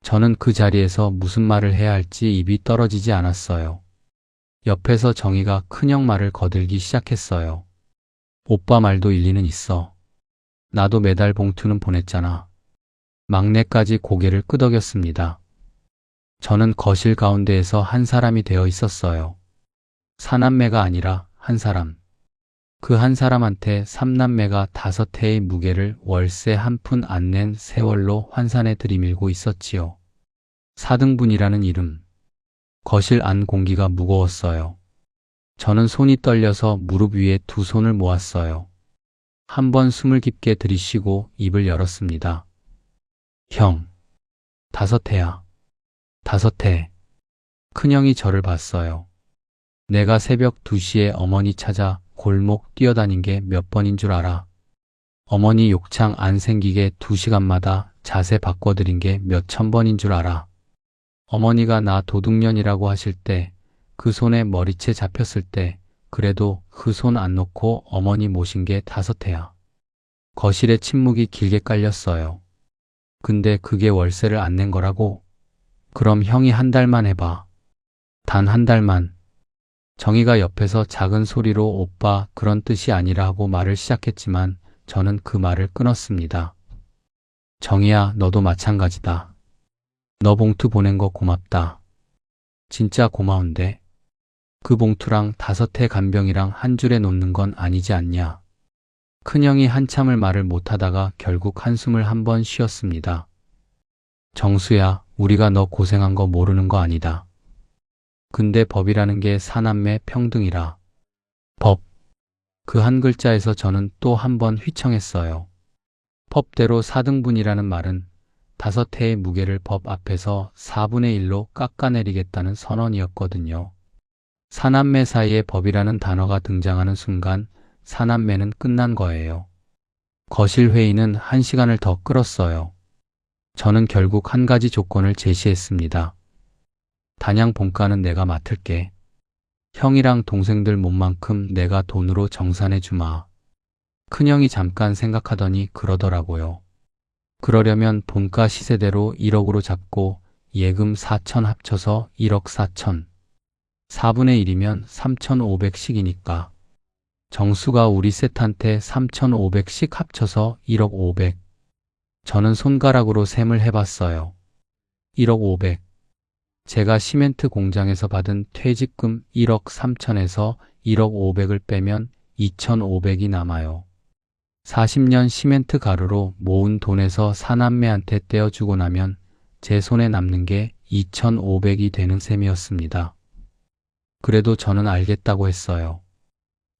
[SPEAKER 2] 저는 그 자리에서 무슨 말을 해야 할지 입이 떨어지지 않았어요. 옆에서 정희가 큰형 말을 거들기 시작했어요. 오빠 말도 일리는 있어. 나도 매달 봉투는 보냈잖아. 막내까지 고개를 끄덕였습니다. 저는 거실 가운데에서 한 사람이 되어 있었어요. 사남매가 아니라 한 사람. 그 한 사람한테 삼남매가 5해의 무게를 월세 한 푼 안 낸 세월로 환산해 들이밀고 있었지요. 4등분이라는 이름. 거실 안 공기가 무거웠어요. 저는 손이 떨려서 무릎 위에 두 손을 모았어요. 한 번 숨을 깊게 들이쉬고 입을 열었습니다. 형, 5회야. 5회. 큰형이 저를 봤어요. 내가 새벽 2시에 어머니 찾아 골목 뛰어다닌 게 몇 번인 줄 알아? 어머니 욕창 안 생기게 2시간마다 자세 바꿔드린 게 몇천 번인 줄 알아? 어머니가 나 도둑년이라고 하실 때, 그 손에 머리채 잡혔을 때, 그래도 그 손 안 놓고 어머니 모신 게 5회야. 거실에 침묵이 길게 깔렸어요. 근데 그게 월세를 안 낸 거라고? 그럼 형이 한 달만 해봐. 단 한 달만. 정희가 옆에서 작은 소리로 오빠 그런 뜻이 아니라 하고 말을 시작했지만 저는 그 말을 끊었습니다. 정희야, 너도 마찬가지다. 너 봉투 보낸 거 고맙다. 진짜 고마운데. 그 봉투랑 5회 간병이랑 한 줄에 놓는 건 아니지 않냐. 큰형이 한참을 말을 못하다가 결국 한숨을 한 번 쉬었습니다. 정수야, 우리가 너 고생한 거 모르는 거 아니다. 근데 법이라는 게 사남매 평등이라. 법. 그 한 글자에서 저는 또 한 번 휘청했어요. 법대로 4등분이라는 말은 5회의 무게를 법 앞에서 4분의 1로 깎아내리겠다는 선언이었거든요. 사남매 사이에 법이라는 단어가 등장하는 순간 사남매는 끝난 거예요. 거실 회의는 1시간을 더 끌었어요. 저는 결국 한 가지 조건을 제시했습니다. 단양 본가는 내가 맡을게. 형이랑 동생들 몸만큼 내가 돈으로 정산해 주마. 큰형이 잠깐 생각하더니 그러더라고요. 그러려면 본가 시세대로 1억으로 잡고 예금 4천 합쳐서 1억 4천. 4분의 1이면 3,500씩이니까. 정수가 우리 셋한테 3,500씩 합쳐서 1억 500. 저는 손가락으로 셈을 해봤어요. 1억 500. 제가 시멘트 공장에서 받은 퇴직금 1억 3천에서 1억 500을 빼면 2,500이 남아요. 40년 시멘트 가루로 모은 돈에서 사남매한테 떼어주고 나면 제 손에 남는 게 2,500이 되는 셈이었습니다. 그래도 저는 알겠다고 했어요.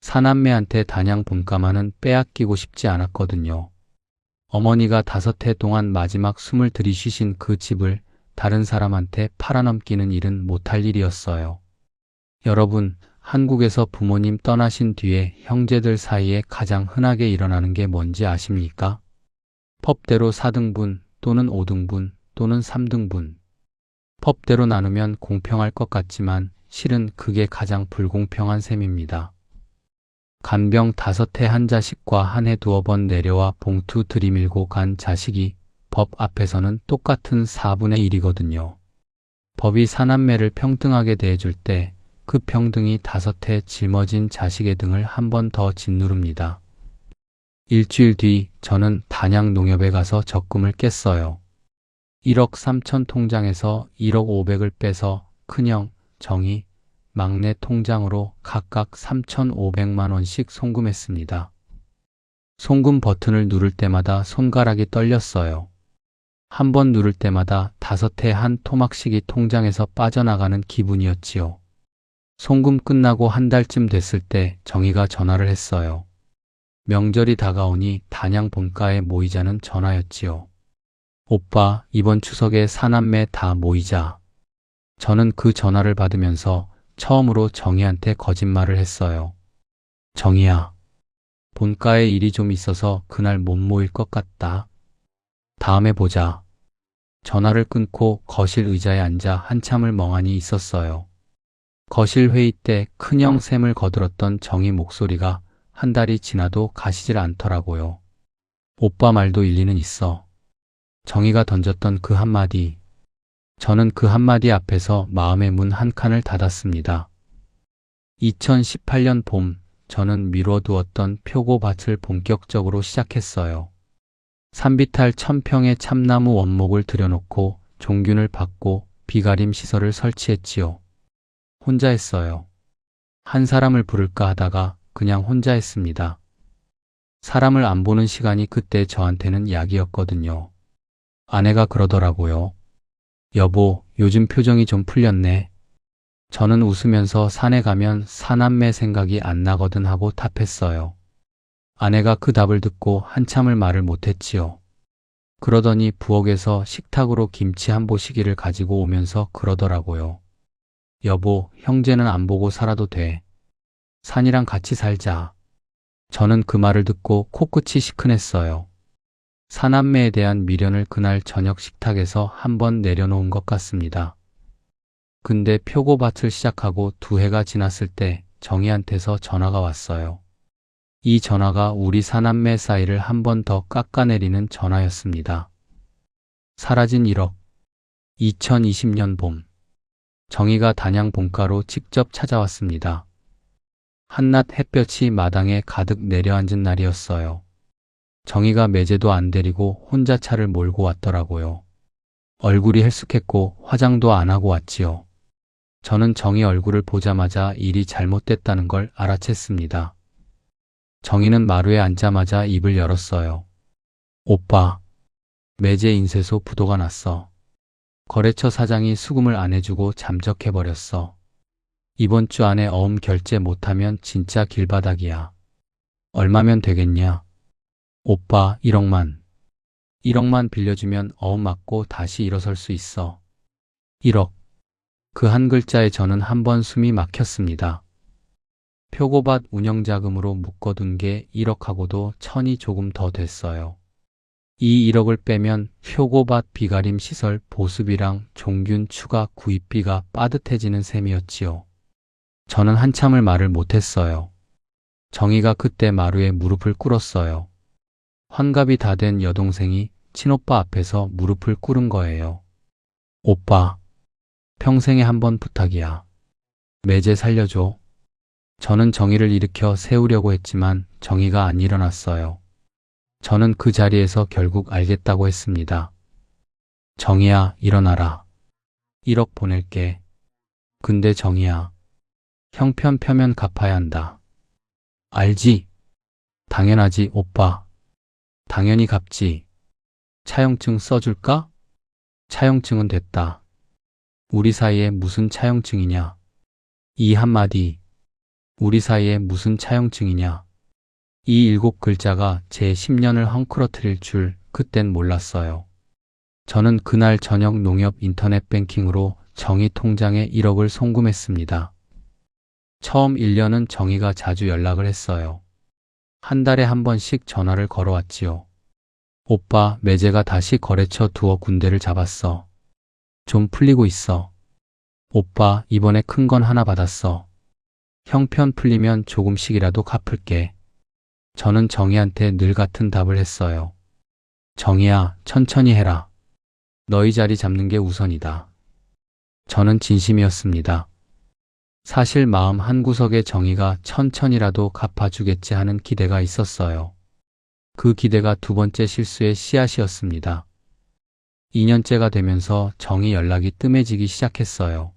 [SPEAKER 2] 사남매한테 단양 본가만은 빼앗기고 싶지 않았거든요. 어머니가 5회 동안 마지막 숨을 들이쉬신 그 집을 다른 사람한테 팔아넘기는 일은 못할 일이었어요. 여러분, 한국에서 부모님 떠나신 뒤에 형제들 사이에 가장 흔하게 일어나는 게 뭔지 아십니까? 법대로 4등분 또는 5등분 또는 3등분. 법대로 나누면 공평할 것 같지만 실은 그게 가장 불공평한 셈입니다. 간병 5회 한 자식과 한 해 2번 내려와 봉투 들이밀고 간 자식이 법 앞에서는 똑같은 4분의 1이거든요. 법이 사남매를 평등하게 대해줄 때 그 평등이 5회 짊어진 자식의 등을 한 번 더 짓누릅니다. 일주일 뒤 저는 단양 농협에 가서 적금을 깼어요. 1억 3천 통장에서 1억 500을 빼서 큰형, 정희, 막내 통장으로 각각 3,500만 원씩 송금했습니다. 송금 버튼을 누를 때마다 손가락이 떨렸어요. 한 번 누를 때마다 5회 한 토막씩이 통장에서 빠져나가는 기분이었지요. 송금 끝나고 한 달쯤 됐을 때 정희가 전화를 했어요. 명절이 다가오니 단양 본가에 모이자는 전화였지요. 오빠, 이번 추석에 사남매 다 모이자. 저는 그 전화를 받으면서 처음으로 정희한테 거짓말을 했어요. 정희야, 본가에 일이 좀 있어서 그날 못 모일 것 같다. 다음에 보자. 전화를 끊고 거실 의자에 앉아 한참을 멍하니 있었어요. 거실 회의 때 큰형 셈을 거들었던 정희 목소리가 한 달이 지나도 가시질 않더라고요. 오빠 말도 일리는 있어. 정희가 던졌던 그 한마디. 저는 그 한마디 앞에서 마음의 문 한 칸을 닫았습니다. 2018년 봄, 저는 미뤄두었던 표고밭을 본격적으로 시작했어요. 산비탈 1000평의 참나무 원목을 들여놓고 종균을 받고 비가림 시설을 설치했지요. 혼자 했어요. 한 사람을 부를까 하다가 그냥 혼자 했습니다. 사람을 안 보는 시간이 그때 저한테는 약이었거든요. 아내가 그러더라고요. 여보, 요즘 표정이 좀 풀렸네. 저는 웃으면서 산에 가면 사남매 생각이 안 나거든 하고 답했어요. 아내가 그 답을 듣고 한참을 말을 못했지요. 그러더니 부엌에서 식탁으로 김치 한 보시기를 가지고 오면서 그러더라고요. 여보, 형제는 안 보고 살아도 돼. 산이랑 같이 살자. 저는 그 말을 듣고 코끝이 시큰했어요. 사남매에 대한 미련을 그날 저녁 식탁에서 한번 내려놓은 것 같습니다. 근데 표고밭을 시작하고 2해가 지났을 때 정희한테서 전화가 왔어요. 이 전화가 우리 사남매 사이를 한 번 더 깎아내리는 전화였습니다. 사라진 1억. 2020년 봄. 정희가 단양 본가로 직접 찾아왔습니다. 한낮 햇볕이 마당에 가득 내려앉은 날이었어요. 정희가 매제도 안 데리고 혼자 차를 몰고 왔더라고요. 얼굴이 헬쑥했고 화장도 안 하고 왔지요. 저는 정희 얼굴을 보자마자 일이 잘못됐다는 걸 알아챘습니다. 정희는 마루에 앉자마자 입을 열었어요. 오빠, 매제 인쇄소 부도가 났어. 거래처 사장이 수금을 안 해주고 잠적해버렸어. 이번 주 안에 어음 결제 못하면 진짜 길바닥이야. 얼마면 되겠냐? 오빠, 1억만. 1억만 빌려주면 어음 맞고 다시 일어설 수 있어. 1억. 그 한 글자에 저는 한번 숨이 막혔습니다. 표고밭 운영자금으로 묶어둔 게 1억하고도 1,000이 조금 더 됐어요. 이 1억을 빼면 표고밭 비가림 시설 보수비랑 종균 추가 구입비가 빠듯해지는 셈이었지요. 저는 한참을 말을 못했어요. 정희가 그때 마루에 무릎을 꿇었어요. 환갑이 다 된 여동생이 친오빠 앞에서 무릎을 꿇은 거예요. 오빠, 평생에 한 번 부탁이야. 매제 살려줘. 저는 정희를 일으켜 세우려고 했지만 정희가 안 일어났어요. 저는 그 자리에서 결국 알겠다고 했습니다. 정희야, 일어나라. 1억 보낼게. 근데 정희야, 형편 펴면 갚아야 한다. 알지? 당연하지, 오빠. 당연히 갚지. 차용증 써줄까? 차용증은 됐다. 우리 사이에 무슨 차용증이냐? 이 한마디. 우리 사이에 무슨 차용증이냐? 이 7글자가 제 10년을 헝클어뜨릴 줄 그땐 몰랐어요. 저는 그날 저녁 농협 인터넷 뱅킹으로 정희 통장에 1억을 송금했습니다. 처음 1년은 정희가 자주 연락을 했어요. 한 달에 한 번씩 전화를 걸어왔지요. 오빠, 매제가 다시 거래처 2억 군데를 잡았어. 좀 풀리고 있어. 오빠, 이번에 큰 건 하나 받았어. 형편 풀리면 조금씩이라도 갚을게. 저는 정희한테 늘 같은 답을 했어요. 정희야, 천천히 해라. 너희 자리 잡는 게 우선이다. 저는 진심이었습니다. 사실 마음 한구석에 정희가 천천히라도 갚아주겠지 하는 기대가 있었어요. 그 기대가 2번째 실수의 씨앗이었습니다. 2년째가 되면서 정희 연락이 뜸해지기 시작했어요.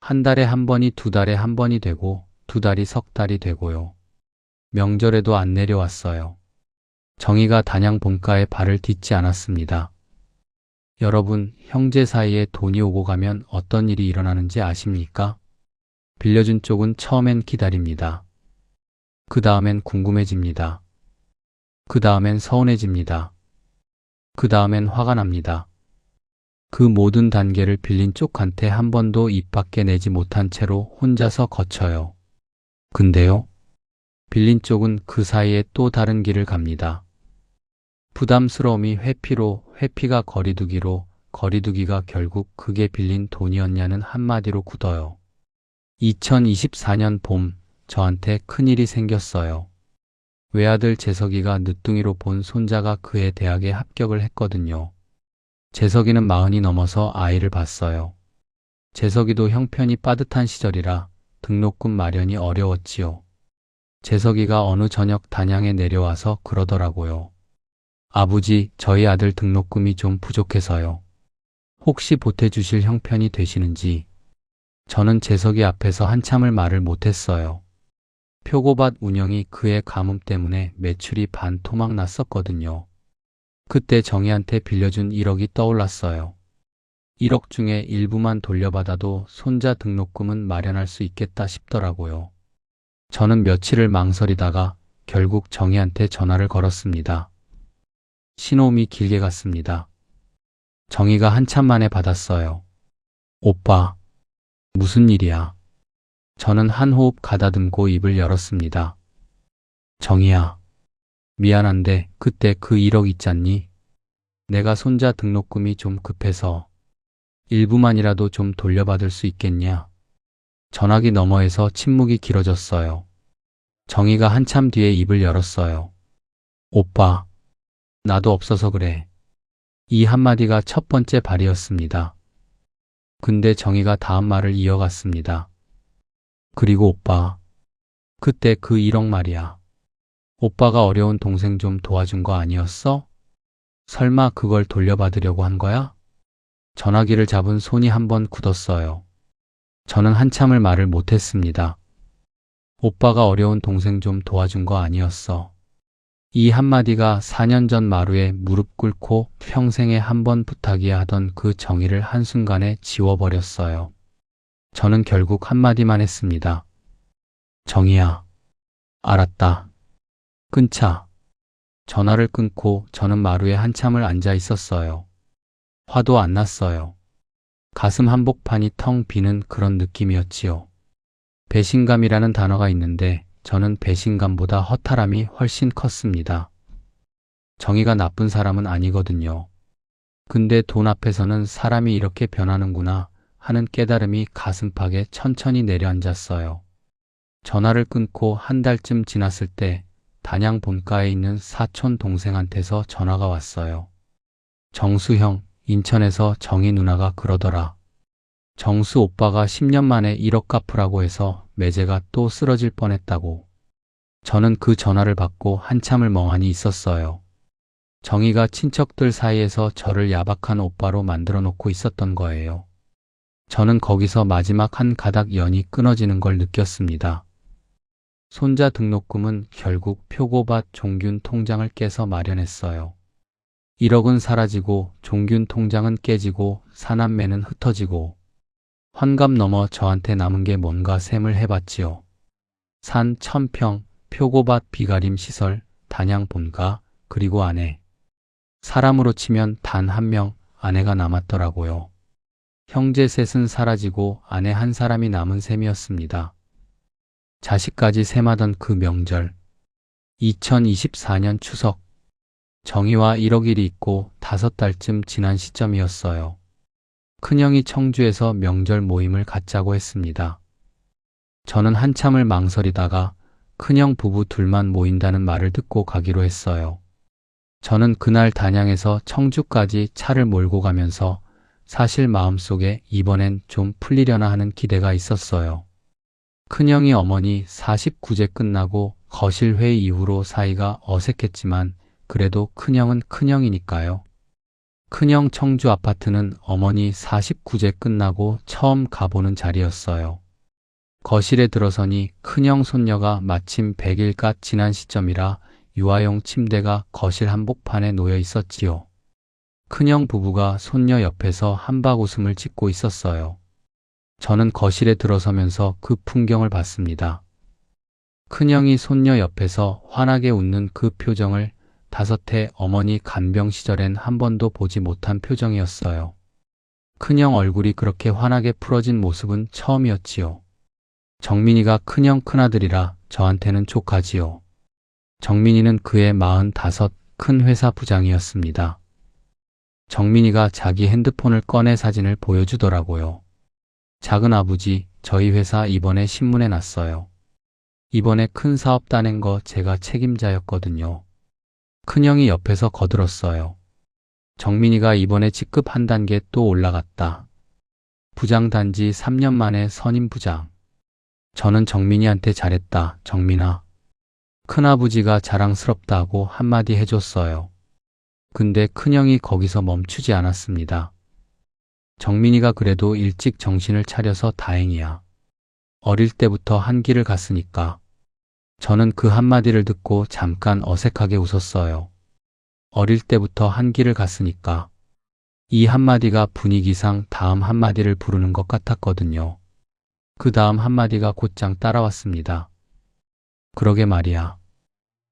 [SPEAKER 2] 한 달에 한 번이 2달에 한 번이 되고 2달이 3달이 되고요. 명절에도 안 내려왔어요. 정희가 단양 본가에 발을 딛지 않았습니다. 여러분, 형제 사이에 돈이 오고 가면 어떤 일이 일어나는지 아십니까? 빌려준 쪽은 처음엔 기다립니다. 그 다음엔 궁금해집니다. 그 다음엔 서운해집니다. 그 다음엔 화가 납니다. 그 모든 단계를 빌린 쪽한테 한 번도 입 밖에 내지 못한 채로 혼자서 거쳐요. 근데요, 빌린 쪽은 그 사이에 또 다른 길을 갑니다. 부담스러움이 회피로, 회피가 거리두기로, 거리두기가 결국 그게 빌린 돈이었냐는 한마디로 굳어요. 2024년 봄, 저한테 큰일이 생겼어요. 외아들 재석이가 늦둥이로 본 손자가 그해 대학에 합격을 했거든요. 재석이는 40이 넘어서 아이를 봤어요. 재석이도 형편이 빠듯한 시절이라 등록금 마련이 어려웠지요. 재석이가 어느 저녁 단양에 내려와서 그러더라고요. 아버지, 저희 아들 등록금이 좀 부족해서요. 혹시 보태주실 형편이 되시는지. 저는 재석이 앞에서 한참을 말을 못했어요. 표고밭 운영이 그의 가뭄 때문에 매출이 반토막 났었거든요. 그때 정희한테 빌려준 1억이 떠올랐어요. 1억 중에 일부만 돌려받아도 손자 등록금은 마련할 수 있겠다 싶더라고요. 저는 며칠을 망설이다가 결국 정희한테 전화를 걸었습니다. 신호음이 길게 갔습니다. 정희가 한참 만에 받았어요. 오빠, 무슨 일이야? 저는 한 호흡 가다듬고 입을 열었습니다. 정희야, 미안한데 그때 그 1억 있잖니? 내가 손자 등록금이 좀 급해서 일부만이라도 좀 돌려받을 수 있겠냐? 전화기 너머에서 침묵이 길어졌어요. 정희가 한참 뒤에 입을 열었어요. 오빠, 나도 없어서 그래. 이 한마디가 첫 번째 발이었습니다. 근데 정희가 다음 말을 이어갔습니다. 그리고 오빠, 그때 그 1억 말이야. 오빠가 어려운 동생 좀 도와준 거 아니었어? 설마 그걸 돌려받으려고 한 거야? 전화기를 잡은 손이 한번 굳었어요. 저는 한참을 말을 못했습니다. 오빠가 어려운 동생 좀 도와준 거 아니었어. 이 한마디가 4년 전 마루에 무릎 꿇고 평생에 한 번 부탁이야 하던 그 정의를 한순간에 지워버렸어요. 저는 결국 한마디만 했습니다. 정희야, 알았다. 끊자. 전화를 끊고 저는 마루에 한참을 앉아 있었어요. 화도 안 났어요. 가슴 한복판이 텅 비는 그런 느낌이었지요. 배신감이라는 단어가 있는데 저는 배신감보다 허탈함이 훨씬 컸습니다. 정의가 나쁜 사람은 아니거든요. 근데 돈 앞에서는 사람이 이렇게 변하는구나 하는 깨달음이 가슴팍에 천천히 내려앉았어요. 전화를 끊고 한 달쯤 지났을 때 단양 본가에 있는 사촌 동생한테서 전화가 왔어요. 정수 형, 인천에서 정희 누나가 그러더라. 정수 오빠가 10년 만에 1억 갚으라고 해서 매제가 또 쓰러질 뻔했다고. 저는 그 전화를 받고 한참을 멍하니 있었어요. 정희가 친척들 사이에서 저를 야박한 오빠로 만들어 놓고 있었던 거예요. 저는 거기서 마지막 한 가닥 연이 끊어지는 걸 느꼈습니다. 손자 등록금은 결국 표고밭 종균 통장을 깨서 마련했어요. 1억은 사라지고 종균 통장은 깨지고 사남매는 흩어지고 환갑 넘어 저한테 남은 게 뭔가 셈을 해봤지요. 산 1000평, 표고밭 비가림 시설, 단양 본가, 그리고 아내. 사람으로 치면 단 한 명 아내가 남았더라고요. 형제 셋은 사라지고 아내 한 사람이 남은 셈이었습니다. 자식까지 셈하던 그 명절. 2024년 추석. 정희와 1억 일이 있고 5달쯤 지난 시점이었어요. 큰형이 청주에서 명절 모임을 갖자고 했습니다. 저는 한참을 망설이다가 큰형 부부 둘만 모인다는 말을 듣고 가기로 했어요. 저는 그날 단양에서 청주까지 차를 몰고 가면서 사실 마음속에 이번엔 좀 풀리려나 하는 기대가 있었어요. 큰형이 어머니 49제 끝나고 거실 회의 이후로 사이가 어색했지만 그래도 큰형은 큰형이니까요. 큰형 청주 아파트는 어머니 49제 끝나고 처음 가보는 자리였어요. 거실에 들어서니 큰형 손녀가 마침 100일가 지난 시점이라 유아용 침대가 거실 한복판에 놓여 있었지요. 큰형 부부가 손녀 옆에서 한박 웃음을 짓고 있었어요. 저는 거실에 들어서면서 그 풍경을 봤습니다. 큰형이 손녀 옆에서 환하게 웃는 그 표정을 5해 어머니 간병 시절엔 한 번도 보지 못한 표정이었어요. 큰형 얼굴이 그렇게 환하게 풀어진 모습은 처음이었지요. 정민이가 큰형 큰아들이라 저한테는 조카지요. 정민이는 그의 45 큰 회사 부장이었습니다. 정민이가 자기 핸드폰을 꺼내 사진을 보여주더라고요. 작은 아버지, 저희 회사 이번에 신문에 났어요. 이번에 큰 사업 따낸 거 제가 책임자였거든요. 큰형이 옆에서 거들었어요. 정민이가 이번에 직급 한 단계 또 올라갔다. 부장 단지 3년 만에 선임 부장. 저는 정민이한테 잘했다, 정민아. 큰아버지가 자랑스럽다고 한마디 해줬어요. 근데 큰형이 거기서 멈추지 않았습니다. 정민이가 그래도 일찍 정신을 차려서 다행이야. 어릴 때부터 한 길을 갔으니까. 저는 그 한마디를 듣고 잠깐 어색하게 웃었어요. 어릴 때부터 한 길을 갔으니까. 이 한마디가 분위기상 다음 한마디를 부르는 것 같았거든요. 그 다음 한마디가 곧장 따라왔습니다. 그러게 말이야.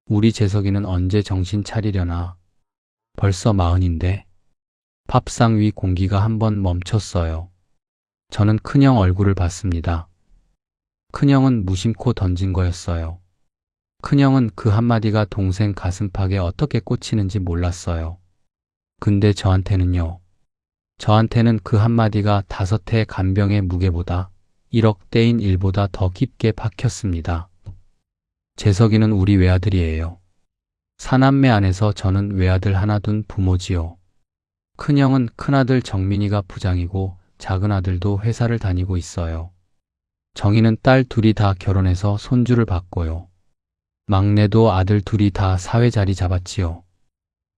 [SPEAKER 2] 우리 재석이는 언제 정신 차리려나. 벌써 40인데. 밥상 위 공기가 한번 멈췄어요. 저는 큰형 얼굴을 봤습니다. 큰형은 무심코 던진 거였어요. 큰형은 그 한마디가 동생 가슴팍에 어떻게 꽂히는지 몰랐어요. 근데 저한테는요. 저한테는 그 한마디가 5해 간병의 무게보다 1억 떼인 일보다 더 깊게 박혔습니다. 재석이는 우리 외아들이에요. 사남매 안에서 저는 외아들 하나 둔 부모지요. 큰형은 큰아들 정민이가 부장이고 작은아들도 회사를 다니고 있어요. 정희는 딸 둘이 다 결혼해서 손주를 봤고요. 막내도 아들 둘이 다 사회 자리 잡았지요.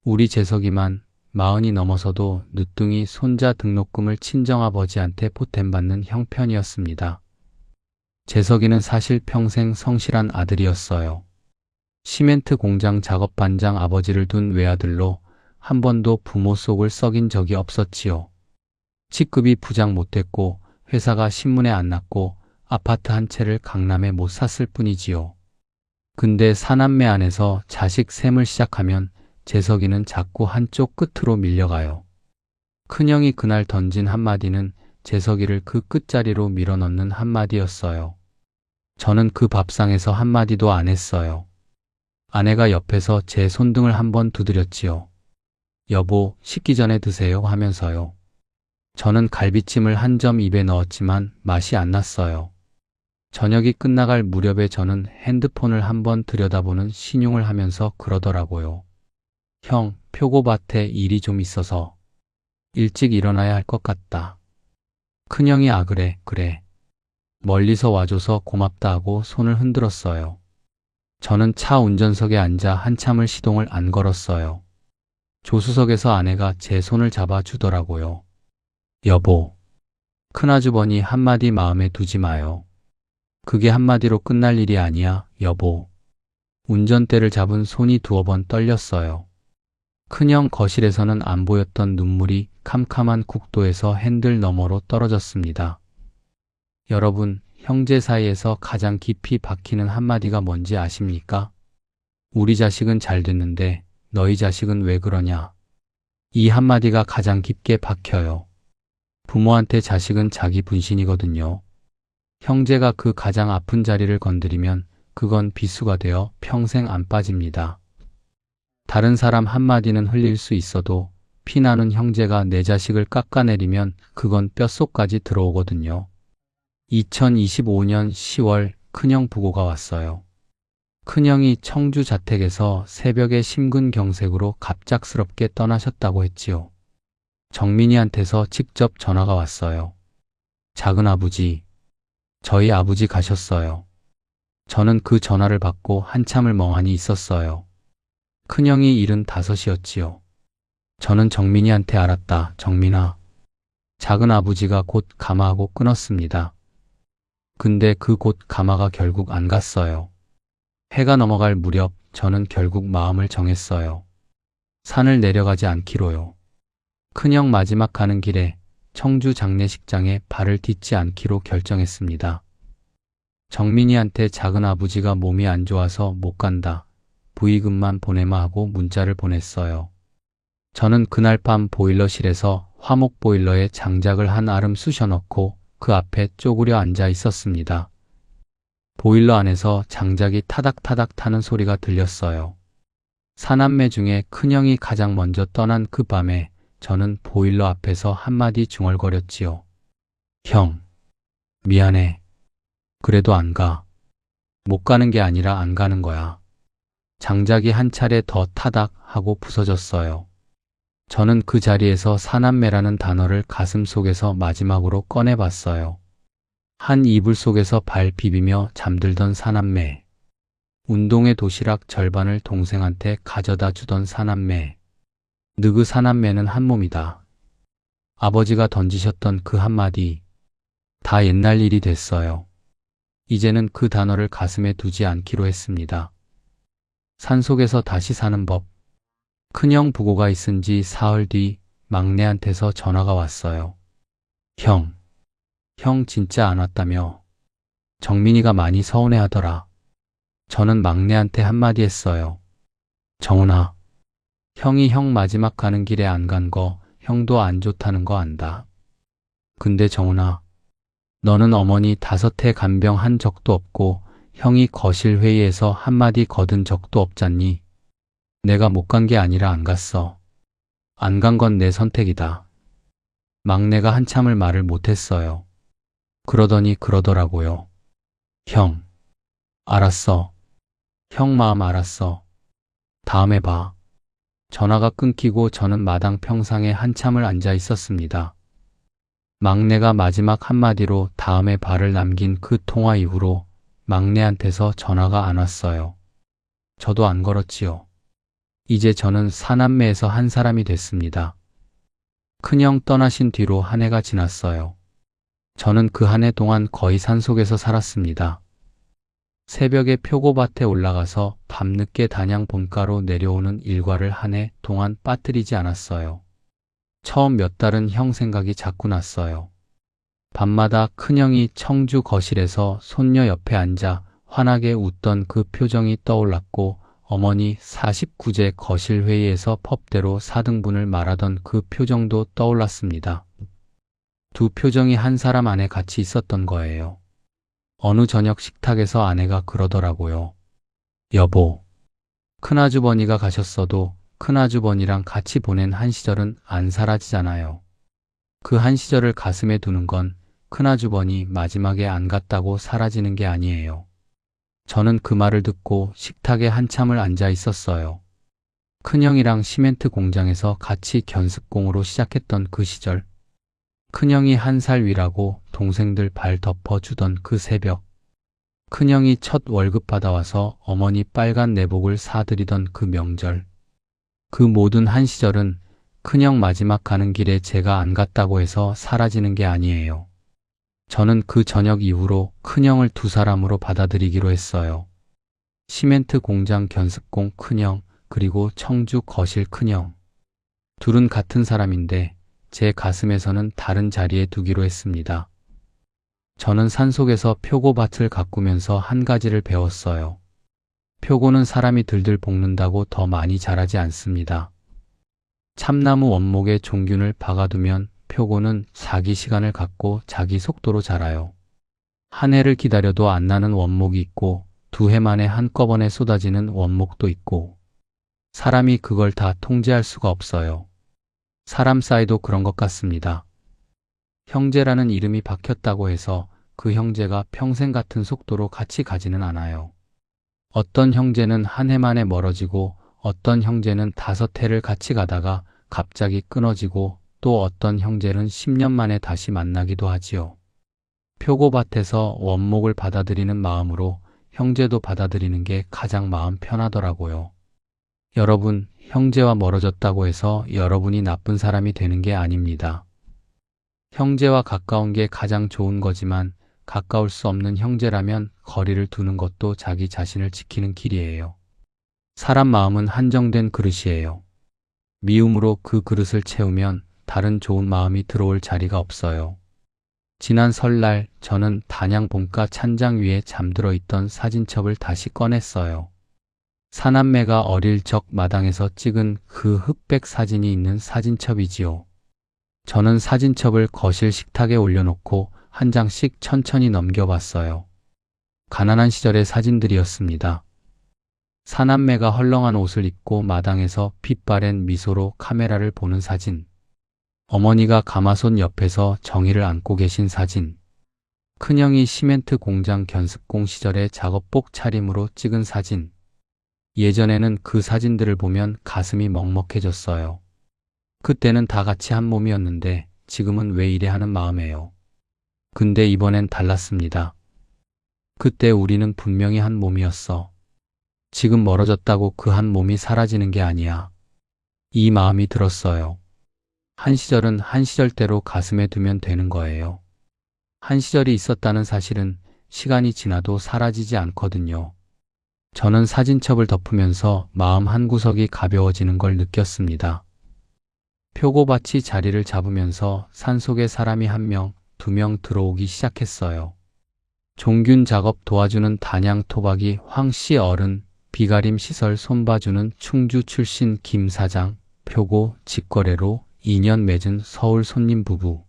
[SPEAKER 2] 우리 재석이만 40이 넘어서도 늦둥이 손자 등록금을 친정아버지한테 보탬받는 형편이었습니다. 재석이는 사실 평생 성실한 아들이었어요. 시멘트 공장 작업반장 아버지를 둔 외아들로 한 번도 부모 속을 썩인 적이 없었지요. 직급이 부장 못됐고 회사가 신문에 안 났고 아파트 한 채를 강남에 못 샀을 뿐이지요. 근데 사남매 안에서 자식 셈을 시작하면 재석이는 자꾸 한쪽 끝으로 밀려가요. 큰형이 그날 던진 한마디는 재석이를 그 끝자리로 밀어넣는 한마디였어요. 저는 그 밥상에서 한마디도 안 했어요. 아내가 옆에서 제 손등을 한번 두드렸지요. 여보, 식기 전에 드세요 하면서요. 저는 갈비찜을 한 점 입에 넣었지만 맛이 안 났어요. 저녁이 끝나갈 무렵에 저는 핸드폰을 한번 들여다보는 신용을 하면서 그러더라고요. 형, 표고밭에 일이 좀 있어서 일찍 일어나야 할 것 같다. 큰형이 그래. 멀리서 와줘서 고맙다 하고 손을 흔들었어요. 저는 차 운전석에 앉아 한참을 시동을 안 걸었어요. 조수석에서 아내가 제 손을 잡아주더라고요. 여보, 큰아주버니 한마디 마음에 두지 마요. 그게 한마디로 끝날 일이 아니야, 여보. 운전대를 잡은 손이 2번 떨렸어요. 큰형 거실에서는 안 보였던 눈물이 캄캄한 국도에서 핸들 너머로 떨어졌습니다. 여러분, 형제 사이에서 가장 깊이 박히는 한마디가 뭔지 아십니까? 우리 자식은 잘 됐는데 너희 자식은 왜 그러냐? 이 한마디가 가장 깊게 박혀요. 부모한테 자식은 자기 분신이거든요. 형제가 그 가장 아픈 자리를 건드리면 그건 비수가 되어 평생 안 빠집니다. 다른 사람 한마디는 흘릴 수 있어도 피나는 형제가 내 자식을 깎아내리면 그건 뼛속까지 들어오거든요. 2025년 10월 큰형 부고가 왔어요. 큰형이 청주 자택에서 새벽에 심근경색으로 갑작스럽게 떠나셨다고 했지요. 정민이한테서 직접 전화가 왔어요. 작은아버지, 저희 아버지 가셨어요. 저는 그 전화를 받고 한참을 멍하니 있었어요. 큰형이 75이었지요. 저는 정민이한테 알았다, 정민아. 작은아버지가 곧 가마하고 끊었습니다. 근데 그 곧 가마가 결국 안 갔어요. 해가 넘어갈 무렵 저는 결국 마음을 정했어요. 산을 내려가지 않기로요. 큰형 마지막 가는 길에 청주 장례식장에 발을 딛지 않기로 결정했습니다. 정민이한테 작은아버지가 몸이 안 좋아서 못 간다. 부의금만 보내마 하고 문자를 보냈어요. 저는 그날 밤 보일러실에서 화목 보일러에 장작을 한 알음 쑤셔 넣고 그 앞에 쪼그려 앉아 있었습니다. 보일러 안에서 장작이 타닥타닥 타는 소리가 들렸어요. 사남매 중에 큰형이 가장 먼저 떠난 그 밤에 저는 보일러 앞에서 한마디 중얼거렸지요. 형, 미안해. 그래도 안 가. 못 가는 게 아니라 안 가는 거야. 장작이 한 차례 더 타닥 하고 부서졌어요. 저는 그 자리에서 사남매라는 단어를 가슴 속에서 마지막으로 꺼내봤어요. 한 이불 속에서 발 비비며 잠들던 사남매. 운동회 도시락 절반을 동생한테 가져다 주던 사남매. 느그 사남매는 한 몸이다. 아버지가 던지셨던 그 한마디. 다 옛날 일이 됐어요. 이제는 그 단어를 가슴에 두지 않기로 했습니다. 산속에서 다시 사는 법. 큰형 부고가 있은 지 사흘 뒤 막내한테서 전화가 왔어요. 형 진짜 안 왔다며? 정민이가 많이 서운해하더라. 저는 막내한테 한마디 했어요. 정훈아, 형이 형 마지막 가는 길에 안 간 거 형도 안 좋다는 거 안다. 근데 정훈아, 너는 어머니 5해 간병한 적도 없고 형이 거실 회의에서 한마디 거둔 적도 없잖니. 내가 못 간 게 아니라 안 갔어. 안 간 건 내 선택이다. 막내가 한참을 말을 못했어요. 그러더니 그러더라고요. 형, 알았어. 형 마음 알았어. 다음에 봐. 전화가 끊기고 저는 마당 평상에 한참을 앉아 있었습니다. 막내가 마지막 한마디로 다음에 봐를 남긴 그 통화 이후로 막내한테서 전화가 안 왔어요. 저도 안 걸었지요. 이제 저는 사남매에서 한 사람이 됐습니다. 큰형 떠나신 뒤로 한 해가 지났어요. 저는 그 한 해 동안 거의 산속에서 살았습니다. 새벽에 표고밭에 올라가서 밤늦게 단양 본가로 내려오는 일과를 한 해 동안 빠뜨리지 않았어요. 처음 몇 달은 형 생각이 자꾸 났어요. 밤마다 큰형이 청주 거실에서 손녀 옆에 앉아 환하게 웃던 그 표정이 떠올랐고 어머니 49제 거실 회의에서 펍대로 4등분을 말하던 그 표정도 떠올랐습니다. 두 표정이 한 사람 안에 같이 있었던 거예요. 어느 저녁 식탁에서 아내가 그러더라고요. 여보, 큰아주버니가 가셨어도 큰아주버니랑 같이 보낸 한 시절은 안 사라지잖아요. 그 한 시절을 가슴에 두는 건 큰아주버니 마지막에 안 갔다고 사라지는 게 아니에요. 저는 그 말을 듣고 식탁에 한참을 앉아 있었어요. 큰형이랑 시멘트 공장에서 같이 견습공으로 시작했던 그 시절. 큰형이 1살 위라고 동생들 발 덮어주던 그 새벽. 큰형이 첫 월급 받아와서 어머니 빨간 내복을 사드리던 그 명절. 그 모든 한 시절은 큰형 마지막 가는 길에 제가 안 갔다고 해서 사라지는 게 아니에요. 저는 그 저녁 이후로 큰형을 두 사람으로 받아들이기로 했어요. 시멘트 공장 견습공 큰형, 그리고 청주 거실 큰형. 둘은 같은 사람인데 제 가슴에서는 다른 자리에 두기로 했습니다. 저는 산속에서 표고밭을 가꾸면서 한 가지를 배웠어요. 표고는 사람이 들들 볶는다고 더 많이 자라지 않습니다. 참나무 원목에 종균을 박아두면 표고는 자기 시간을 갖고 자기 속도로 자라요. 한 해를 기다려도 안 나는 원목이 있고 2해 만에 한꺼번에 쏟아지는 원목도 있고 사람이 그걸 다 통제할 수가 없어요. 사람 사이도 그런 것 같습니다. 형제라는 이름이 박혔다고 해서 그 형제가 평생 같은 속도로 같이 가지는 않아요. 어떤 형제는 한 해 만에 멀어지고 어떤 형제는 5해를 같이 가다가 갑자기 끊어지고 또 어떤 형제는 10년 만에 다시 만나기도 하지요. 표고밭에서 원목을 받아들이는 마음으로 형제도 받아들이는 게 가장 마음 편하더라고요. 여러분, 형제와 멀어졌다고 해서 여러분이 나쁜 사람이 되는 게 아닙니다. 형제와 가까운 게 가장 좋은 거지만 가까울 수 없는 형제라면 거리를 두는 것도 자기 자신을 지키는 길이에요. 사람 마음은 한정된 그릇이에요. 미움으로 그 그릇을 채우면 다른 좋은 마음이 들어올 자리가 없어요. 지난 설날 저는 단양 본가 찬장 위에 잠들어 있던 사진첩을 다시 꺼냈어요. 사남매가 어릴 적 마당에서 찍은 그 흑백 사진이 있는 사진첩이지요. 저는 사진첩을 거실 식탁에 올려놓고 한 장씩 천천히 넘겨봤어요. 가난한 시절의 사진들이었습니다. 사남매가 헐렁한 옷을 입고 마당에서 빛바랜 미소로 카메라를 보는 사진. 어머니가 가마솥 옆에서 정이를 안고 계신 사진. 큰형이 시멘트 공장 견습공 시절의 작업복 차림으로 찍은 사진. 예전에는 그 사진들을 보면 가슴이 먹먹해졌어요. 그때는 다 같이 한 몸이었는데 지금은 왜 이래 하는 마음이에요. 근데 이번엔 달랐습니다. 그때 우리는 분명히 한 몸이었어. 지금 멀어졌다고 그 한 몸이 사라지는 게 아니야. 이 마음이 들었어요. 한 시절은 한 시절대로 가슴에 두면 되는 거예요. 한 시절이 있었다는 사실은 시간이 지나도 사라지지 않거든요. 저는 사진첩을 덮으면서 마음 한구석이 가벼워지는 걸 느꼈습니다. 표고밭이 자리를 잡으면서 산속에 사람이 1명, 2명 들어오기 시작했어요. 종균 작업 도와주는 단양 토박이 황씨 어른, 비가림 시설 손봐주는 충주 출신 김 사장, 표고 직거래로 인연 맺은 서울 손님 부부.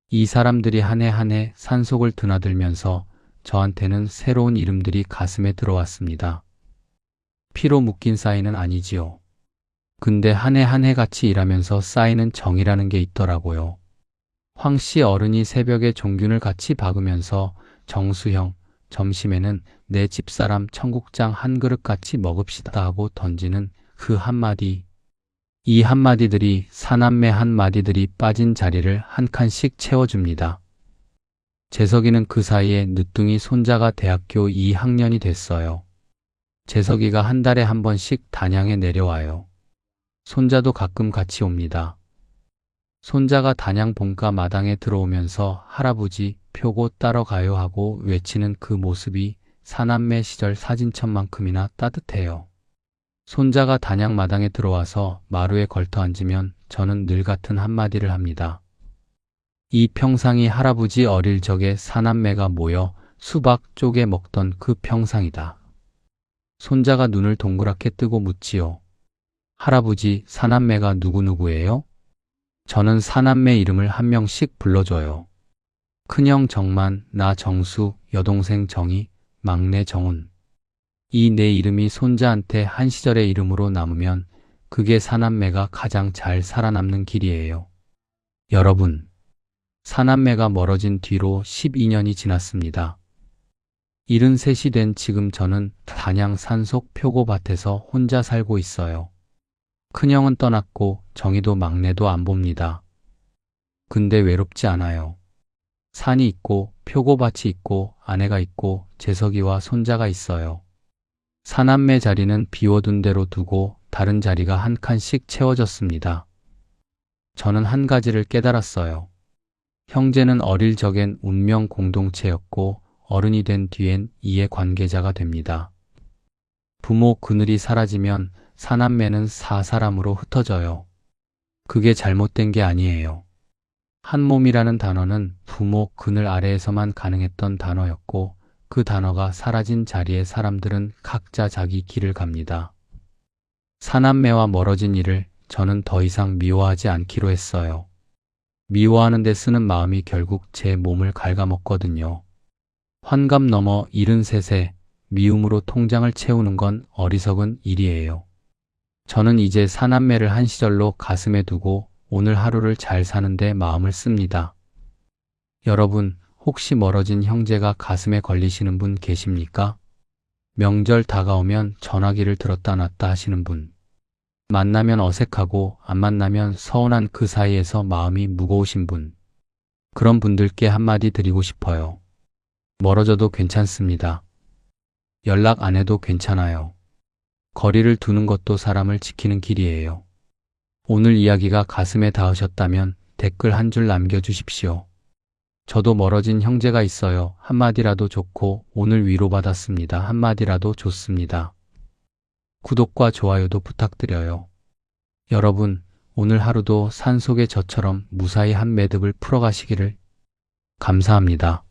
[SPEAKER 2] 이 사람들이 한 해 한 해 산속을 드나들면서 저한테는 새로운 이름들이 가슴에 들어왔습니다. 피로 묶인 쌓이는 아니지요. 근데 한 해 한 해 같이 일하면서 쌓이는 정이라는 게 있더라고요. 황씨 어른이 새벽에 종균을 같이 박으면서 정수형, 점심에는 내 집사람 청국장 한 그릇 같이 먹읍시다 하고 던지는 그 한마디. 이 한마디들이 사남매 한마디들이 빠진 자리를 한 칸씩 채워줍니다. 재석이는 그 사이에 늦둥이 손자가 대학교 2학년이 됐어요. 재석이가 한 달에 한 번씩 단양에 내려와요. 손자도 가끔 같이 옵니다. 손자가 단양 본가 마당에 들어오면서 할아버지 표고 따러 가요 하고 외치는 그 모습이 사남매 시절 사진첩만큼이나 따뜻해요. 손자가 단양 마당에 들어와서 마루에 걸터 앉으면 저는 늘 같은 한마디를 합니다. 이 평상이 할아버지 어릴 적에 사남매가 모여 수박 쪼개 먹던 그 평상이다. 손자가 눈을 동그랗게 뜨고 묻지요. 할아버지, 사남매가 누구누구예요? 저는 사남매 이름을 한 명씩 불러줘요. 큰형 정만, 나 정수, 여동생 정희, 막내 정훈. 이 내 이름이 손자한테 한 시절의 이름으로 남으면 그게 사남매가 가장 잘 살아남는 길이에요. 여러분, 사남매가 멀어진 뒤로 12년이 지났습니다. 73이 된 지금 저는 단양 산속 표고밭에서 혼자 살고 있어요. 큰형은 떠났고 정희도 막내도 안 봅니다. 근데 외롭지 않아요. 산이 있고 표고밭이 있고 아내가 있고 재석이와 손자가 있어요. 사남매 자리는 비워둔 대로 두고 다른 자리가 한 칸씩 채워졌습니다. 저는 한 가지를 깨달았어요. 형제는 어릴 적엔 운명 공동체였고 어른이 된 뒤엔 이해 관계자가 됩니다. 부모 그늘이 사라지면 사남매는 사사람으로 흩어져요. 그게 잘못된 게 아니에요. 한 몸이라는 단어는 부모 그늘 아래에서만 가능했던 단어였고 그 단어가 사라진 자리에 사람들은 각자 자기 길을 갑니다. 사남매와 멀어진 일을 저는 더 이상 미워하지 않기로 했어요. 미워하는 데 쓰는 마음이 결국 제 몸을 갉아먹거든요. 환갑 넘어 73세, 미움으로 통장을 채우는 건 어리석은 일이에요. 저는 이제 사남매를 한 시절로 가슴에 두고 오늘 하루를 잘 사는데 마음을 씁니다. 여러분, 혹시 멀어진 형제가 가슴에 걸리시는 분 계십니까? 명절 다가오면 전화기를 들었다 놨다 하시는 분. 만나면 어색하고 안 만나면 서운한 그 사이에서 마음이 무거우신 분. 그런 분들께 한마디 드리고 싶어요. 멀어져도 괜찮습니다. 연락 안 해도 괜찮아요. 거리를 두는 것도 사람을 지키는 길이에요. 오늘 이야기가 가슴에 닿으셨다면 댓글 한 줄 남겨주십시오. 저도 멀어진 형제가 있어요. 한마디라도 좋고 오늘 위로받았습니다. 한마디라도 좋습니다. 구독과 좋아요도 부탁드려요. 여러분, 오늘 하루도 산속의 저처럼 무사히 한 매듭을 풀어가시기를. 감사합니다.